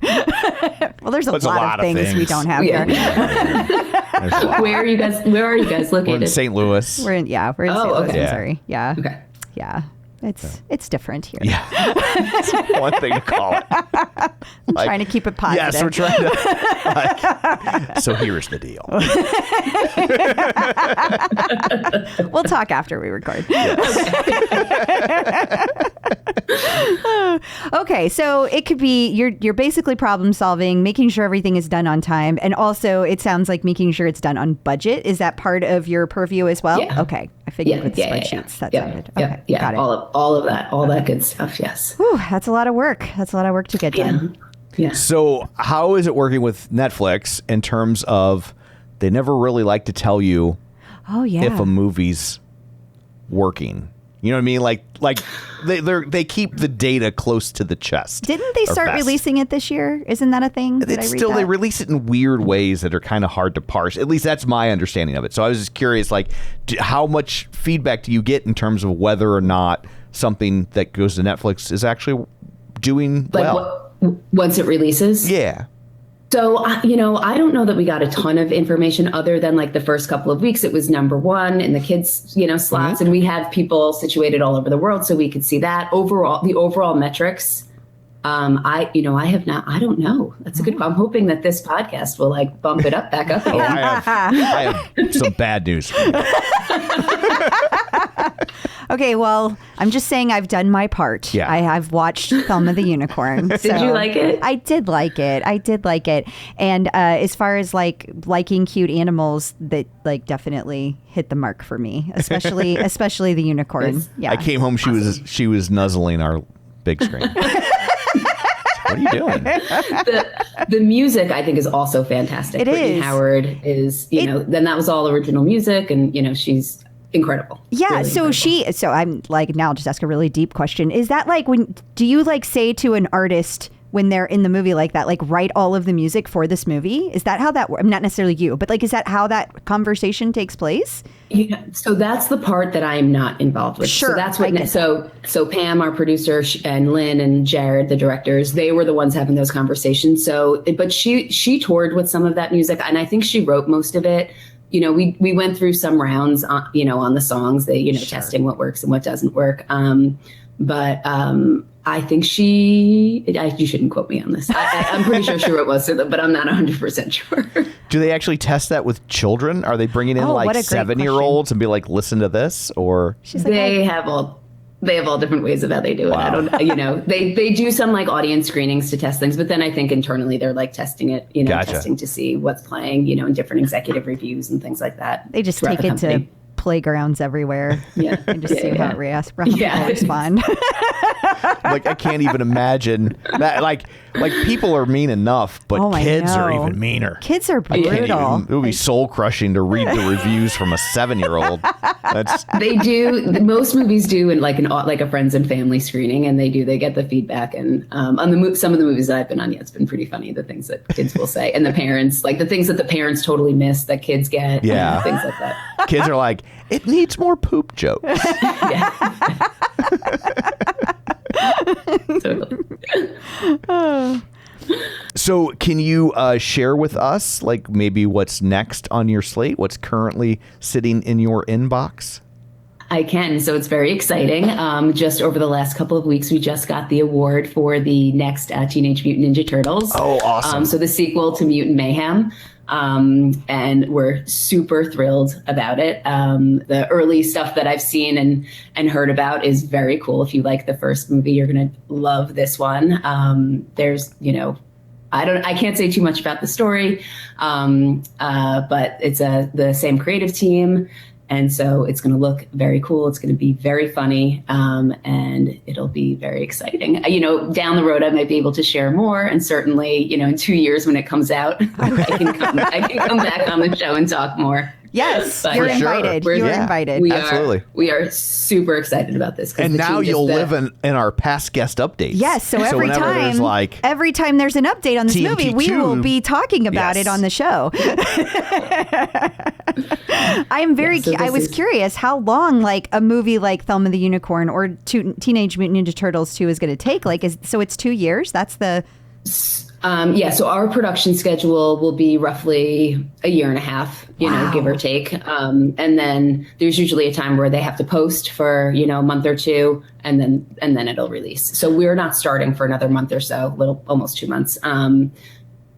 Well, there's a lot of things we don't have here. Where are you guys located? We're in St. Louis. We're in St. Louis, Missouri. Yeah. Okay. Yeah. It's different here. Yeah. It's one thing to call it. I'm trying to keep it positive. Yes, we're trying to. So here's the deal. We'll talk after we record. Okay, so it could be you're basically problem solving, making sure everything is done on time, and also it sounds like making sure it's done on budget. Is that part of your purview as well? Yeah. Okay, I figured with the spreadsheets that sounded. Okay, got it. All of that good stuff. Yes. Whew, that's a lot of work. That's a lot of work to get done. Yeah. So how is it working with Netflix in terms of they never really like to tell you if a movie's working? You know what I mean? Like they keep the data close to the chest. Didn't they start releasing it this year? Isn't that a thing? They release it in weird ways that are kind of hard to parse. At least that's my understanding of it. So I was just curious, how much feedback do you get in terms of whether or not something that goes to Netflix is actually doing well? Once it releases? Yeah. So, I don't know that we got a ton of information other than the first couple of weeks. It was #1 in the kids, slots. Mm-hmm. And we have people situated all over the world so we could see that. Overall, the overall metrics, I don't know. That's a good, I'm hoping that this podcast will bump it back up again. I have some bad news for you. Okay, well, I'm just saying I've done my part. Yeah. I've watched Thelma the Unicorn. Did you like it? I did like it. And as far as liking cute animals, that definitely hit the mark for me, especially the unicorn. Yes. Yeah. I came home, she was nuzzling our big screen. What are you doing? The music, I think, is also fantastic. It Brittany is. Howard is, then that was all original music, and she's incredible. Yeah. Really So incredible. so I'm like, now I'll just ask a really deep question. Is that like, do you like say to an artist when they're in the movie like that, like write all of the music for this movie? Is that how that works? Not necessarily you, but like, is that how that conversation takes place? Yeah, so that's the part that I'm not involved with. Sure, So that's I what. get So Pam, our producer, and Lynn and Jared, the directors, they were the ones having those conversations. So, but she toured with some of that music, and I think she wrote most of it. You know, we went through some rounds on, you know, on the songs, that, you know, testing what works and what doesn't work. But I think you shouldn't quote me on this. I'm pretty sure she wrote most of them, but I'm not 100% sure. Do they actually test that with children? Are they bringing in what a like great 7-year-olds and be like, listen to this? Or She's like, They have all different ways of how they do it. I don't, you know, they do some like audience screenings to test things, but then I think internally they're like testing it, you know, Gotcha. testing to see what's playing, you know, in different executive reviews and things like that. they just throughout take the it to company. playgrounds everywhere. Yeah. And just see how people Yeah. respond. like, I can't even imagine that. Like people are mean enough, but Oh, I kids are know. even meaner. Kids are I can't brutal. even, it would be soul crushing to read the reviews from a 7-year-old. That's They do. Most movies do in like a friends and family screening, and they get the feedback. And on some of the movies that I've been on, yeah, it's been pretty funny. The things that kids will say, and the parents, like the things that the parents totally miss that kids get. Yeah. Things like that. kids are like, it needs more poop jokes. Yeah. Totally. So can you share with us like maybe what's next on your slate? What's currently sitting in your inbox? I can. So it's very exciting. Just over the last couple of weeks, we just got the award for the next Teenage Mutant Ninja Turtles. Oh, awesome. So the sequel to Mutant Mayhem. And we're super thrilled about it. The early stuff that I've seen and heard about is very cool. If you like the first movie, you're going to love this one. There's, you know, I can't say too much about the story, but it's the same creative team. And so it's going to look very cool. It's going to be very funny, and it'll be very exciting. You know, down the road, I might be able to share more. And certainly, you know, in 2 years when it comes out, I can come back on the show and talk more. Yes, But you're yeah, invited. we're- You're yeah. invited. Absolutely. We are super excited about this. 'cause And the now team you'll just, live in our past guest updates. Yes, so every whenever time there's like every time there's an update on this TNT2, movie, we will be talking about yes. it on the show. I am very. Yeah, so I this was is- curious how long like a movie like Thelma the Unicorn or Teenage Mutant Ninja Turtles 2 is going to take. Like, so it's 2 years. That's the. So our production schedule will be roughly a year and a half, you know, give or take. And then there's usually a time where they have to post for, you know, a month or two, and then it'll release. So we're not starting for another month or so, almost 2 months.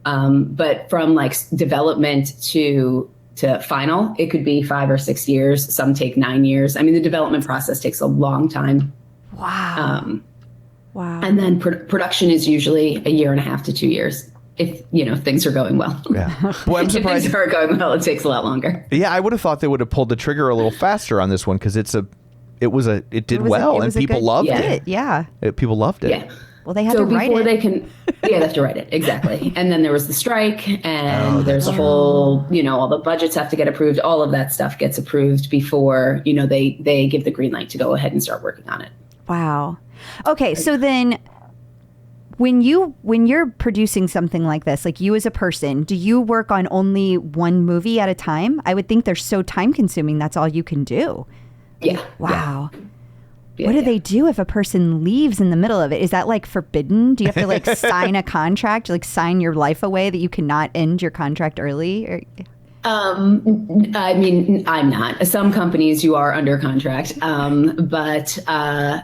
But from like development to final, it could be 5 or 6 years. Some take 9 years. I mean, the development process takes a long time. Wow. Wow. And then production is usually a year and a half to 2 years. If, you know, things are going well. Yeah. Well, I'm If surprised. things are going well, it takes a lot longer. Yeah, I would have thought they would have pulled the trigger a little faster on this one because it did well and people loved it. Yeah. People loved it. Yeah. Well, they had So to write before it. they can, they have to write it. Exactly. And then there was the strike, and there's a whole, you know, all the budgets have to get approved. All of that stuff gets approved before, you know, they give the green light to go ahead and start working on it. Wow. Okay, so then when you're producing something like this, like you as a person, do you work on only one movie at a time? I would think they're so time consuming. That's all you can do. Yeah. Wow. Yeah, What do yeah. they do if a person leaves in the middle of it? Is that like forbidden? Do you have to like sign a contract, like sign your life away that you cannot end your contract early? Or, I mean, I'm not. Some companies you are under contract, but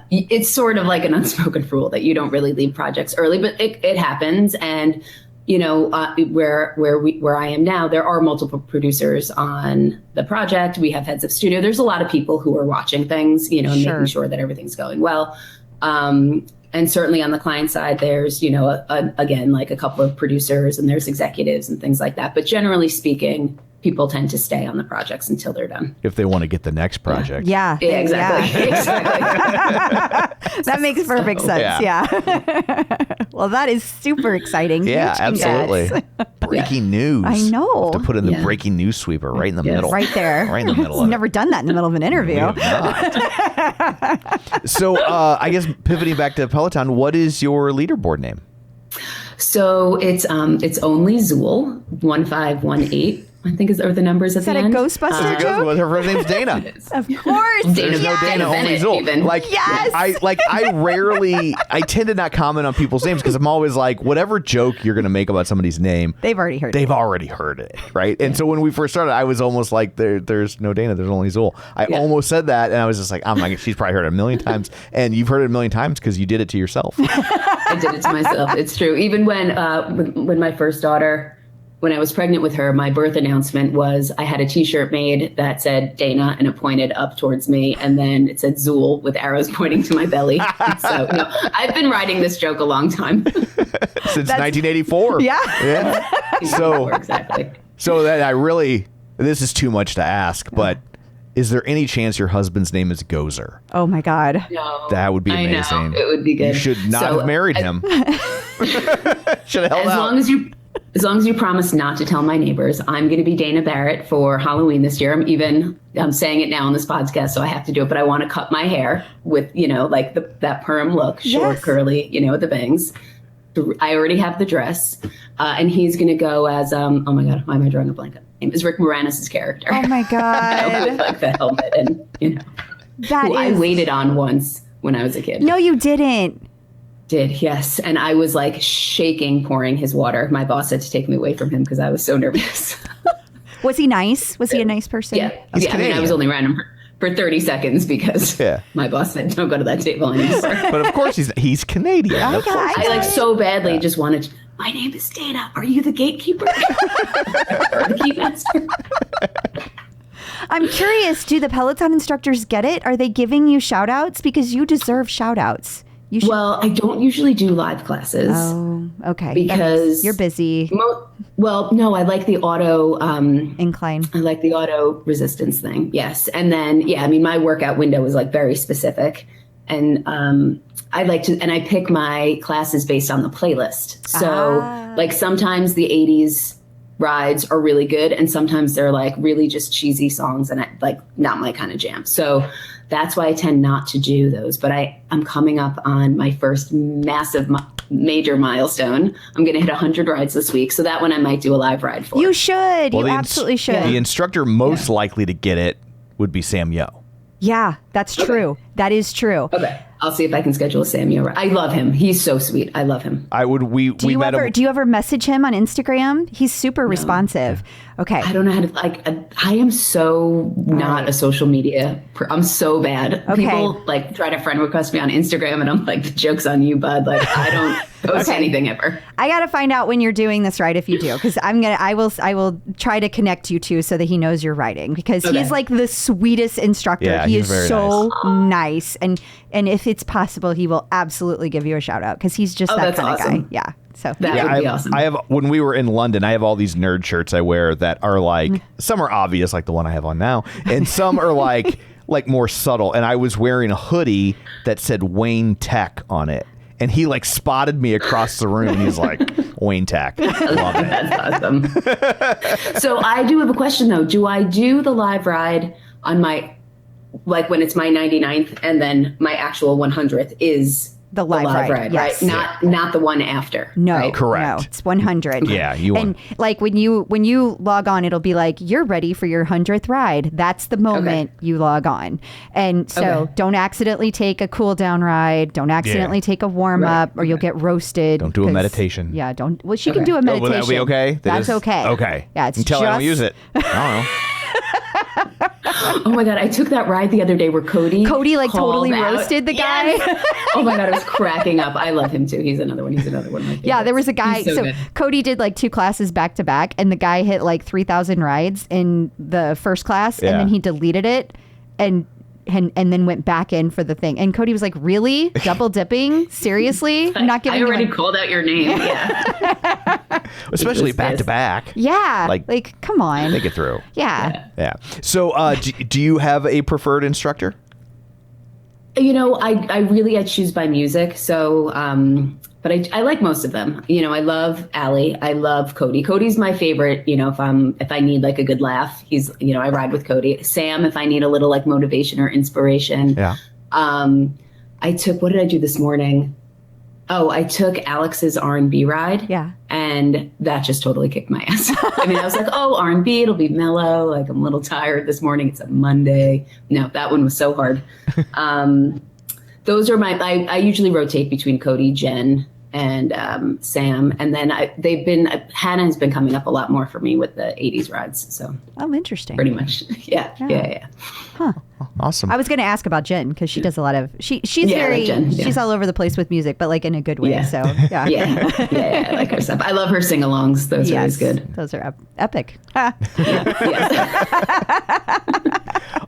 it's sort of like an unspoken rule that you don't really leave projects early. But it happens, and you know, where I am now, there are multiple producers on the project. We have heads of studio. There's a lot of people who are watching things, you know, and making sure that everything's going well. And certainly on the client side, there's, you know, again, like a couple of producers and there's executives and things like that. But generally speaking, people tend to stay on the projects until they're done. If they want to get the next project. Yeah. Yeah, exactly. Exactly. That makes perfect sense. Yeah. Well, that is super exciting. Yeah, Huge absolutely. congrats. Breaking news. I know. To put in the breaking news sweeper right in the middle. Right there. Right in the middle of I've it. never done that in the middle of an interview. We have not. So I guess pivoting back to Peloton, what is your leaderboard name? So it's only Zool 1518. I think are the numbers at Is the that a end. Ghostbuster joke? Well, her first name's Dana. Of course. There's no Dana, only Bennett Zool. even. Like, Yes. I tend to not comment on people's names because I'm always like, whatever joke you're going to make about somebody's name, They've already heard they've already heard it, right? And so when we first started, I was almost like, there's no Dana, there's only Zool. I almost said that, and I was just like, oh my God, she's probably heard it a million times, and you've heard it a million times because you did it to yourself. I did it to myself. It's true. Even when my first daughter, when I was pregnant with her, my birth announcement was I had a T-shirt made that said Dana and it pointed up towards me, and then it said Zool with arrows pointing to my belly. So I've been writing this joke a long time. Since 1984. Yeah. So exactly. So that this is too much to ask, but is there any chance your husband's name is Gozer? Oh my God. No, That would be amazing. I know. It would be good. You should not have married him. Should have held out. As long as you promise not to tell my neighbors, I'm going to be Dana Barrett for Halloween this year. I'm saying it now on this podcast, so I have to do it. But I want to cut my hair with, like that perm look, short, curly, with the bangs. I already have the dress, and he's going to go as oh my God, why am I drawing a blank? Name is Rick Moranis' character. Oh my God. With like the helmet and I waited on once when I was a kid. No, you didn't. Did, yes. And I was like shaking, pouring his water. My boss had to take me away from him because I was so nervous. Was he nice? Was he a nice person? Yeah. I was only around him for 30 seconds because my boss said, don't go to that table anymore. But of course he's Canadian. Oh, yeah, I so badly just wanted to, my name is Dana. Are you the gatekeeper? Or the keymaster? I'm curious, do the Peloton instructors get it? Are they giving you shout outs? Because you deserve shout outs. Well, I don't usually do live classes. Oh, okay. Because you're busy. No, I like the auto incline. I like the auto resistance thing. Yes. And then, my workout window is like very specific. And I like to, and I pick my classes based on the playlist. So like sometimes the 80s rides are really good. And sometimes they're like really just cheesy songs and like not my kind of jam. So that's why I tend not to do those. But I'm coming up on my first massive major milestone. I'm going to hit 100 rides this week. So that one I might do a live ride for. You should. You absolutely should. The instructor most likely to get it would be Sam Yo. Yeah, that's true. That is true. Okay. I'll see if I can schedule a Samuel. I love him. He's so sweet. I love him. Do you ever message him on Instagram? He's super responsive. Okay. I don't know how to, I am so not a social media. I'm so bad. Okay. People try to friend request me on Instagram and I'm like, the joke's on you, bud. I don't post anything ever. I got to find out when you're doing this right if you do, because I will try to connect you two so that he knows you're riding, because he's like the sweetest instructor. Yeah, he is very so nice. And if it's possible, he will absolutely give you a shout out, because he's just that kind of guy. Yeah. So that would be awesome. I have, when we were in London, I have all these nerd shirts I wear that are some are obvious, like the one I have on now, and some are like more subtle. And I was wearing a hoodie that said Wayne Tech on it. And he spotted me across the room. And he's like, Wayne Tech. Love it. That's awesome. So I do have a question though. Do I do the live ride on my, when it's my 99th and then my actual 100th is the live ride, yes. Right? Not the one after. No, right? Correct. No, it's 100. Yeah, and when you log on, it'll be like, you're ready for your 100th ride. That's the moment you log on. And so don't accidentally take a cool down ride. Don't accidentally take a warm up, or you'll get roasted. Don't do a meditation. Yeah, don't. Well, she can do a meditation. Will that be okay? That's okay. Okay. Yeah, it's until I don't use it. I don't know. Oh my God, I took that ride the other day where Cody totally roasted the guy. Yes. Oh my God, I was cracking up. I love him too. He's another one. Yeah, there was a guy. So Cody did 2 classes back to back, and the guy hit 3,000 rides in the first class, and then he deleted it. And and then went back in for the thing. And Cody was like, really? Double dipping? Seriously? I'm not giving I already you called out your name. Yeah. Especially back to back. Yeah. Like, come on. Think it through. Yeah. So do you have a preferred instructor? I choose by music. So, but I like most of them. I love Allie. I love Cody. Cody's my favorite. If I need like a good laugh, he's, I ride with Cody. Sam, if I need a little like motivation or inspiration. Yeah. What did I do this morning? Oh, I took Alex's R&B ride. Yeah. And that just totally kicked my ass. I was like, oh, R&B, it'll be mellow. Like, I'm a little tired this morning. It's a Monday. No, that one was so hard. Those are I usually rotate between Cody, Jen, and Sam. And then Hannah has been coming up a lot more for me with the 80s rides. So. Oh, interesting. Pretty much. Yeah. Huh. Awesome. I was going to ask about Jen because she does a lot of she's very like Jen, she's all over the place with music, but like in a good way. Yeah. So yeah. I like her stuff. I love her sing-alongs. Those are always good. Those are epic.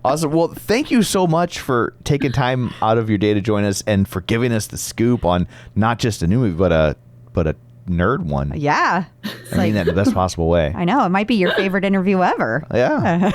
Awesome. Well, thank you so much for taking time out of your day to join us and for giving us the scoop on not just a new movie, but a nerd one. Yeah. I mean that in the best possible way. I know. It might be your favorite interview ever. Yeah.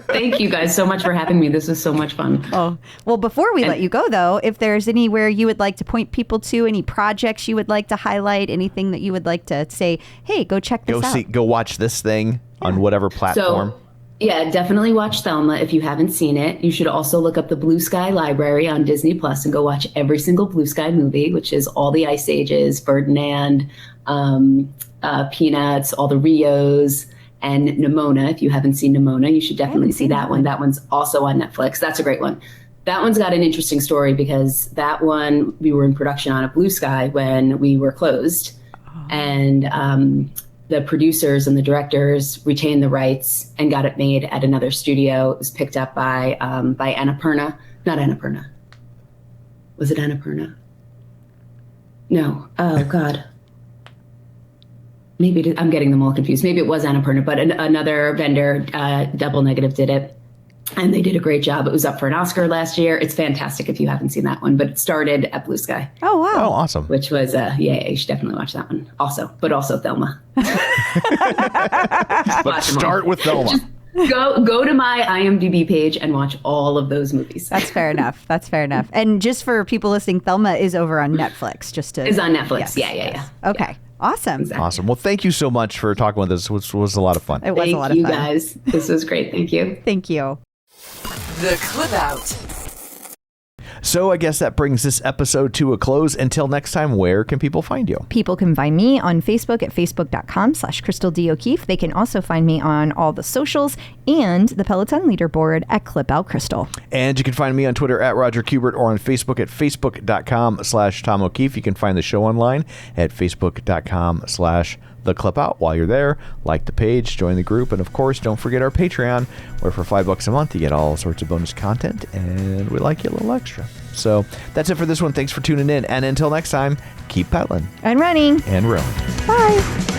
Thank you guys so much for having me. This was so much fun. Oh, well, before we let you go, though, if there's anywhere you would like to point people to, any projects you would like to highlight, anything that you would like to say, hey, go check this out. Go watch this thing on whatever platform. So, yeah, definitely watch Thelma if you haven't seen it. You should also look up the Blue Sky Library on Disney Plus and go watch every single Blue Sky movie, which is all the Ice Ages, Ferdinand, Peanuts, all the Rios, and Nimona. If you haven't seen Nimona, you should definitely see that one. That one's also on Netflix. That's a great one. That one's got an interesting story because that one we were in production on at Blue Sky when we were closed. And the producers and the directors retained the rights and got it made at another studio. It was picked up by Annapurna. Not Annapurna. Was it Annapurna? No. Oh, God. Maybe I'm getting them all confused. Maybe it was Annapurna, but another vendor, Double Negative, did it. And they did a great job. It was up for an Oscar last year. It's fantastic if you haven't seen that one, but it started at Blue Sky. Oh, wow. Oh, awesome. Which was, you should definitely watch that one also, but also Thelma. But start with Thelma. Just go to my IMDb page and watch all of those movies. That's fair enough. And just for people listening, Thelma is over on Netflix. Is on Netflix. Yes. Okay. Yeah. Awesome. Exactly. Awesome. Well, thank you so much for talking with us. It was a lot of fun. It was a lot of fun. Thank you guys. This was great. Thank you. Thank you. The Clip Out. So I guess that brings this episode to a close. Until next time, where can people find you? People can find me on Facebook at facebook.com/Crystal D. O'Keefe. They can also find me on all the socials and the Peloton leaderboard at Clip Out Crystal. And you can find me on Twitter at Roger Kubert or on Facebook at facebook.com/Tom O'Keefe. You can find the show online at facebook.com/The Clip Out. While you're there, like the page, join the group, and of course, don't forget our Patreon, where for $5 a month you get all sorts of bonus content, and we like you a little extra. So that's it for this one. Thanks for tuning in, and until next time, keep pedaling And running. and rowing. Bye.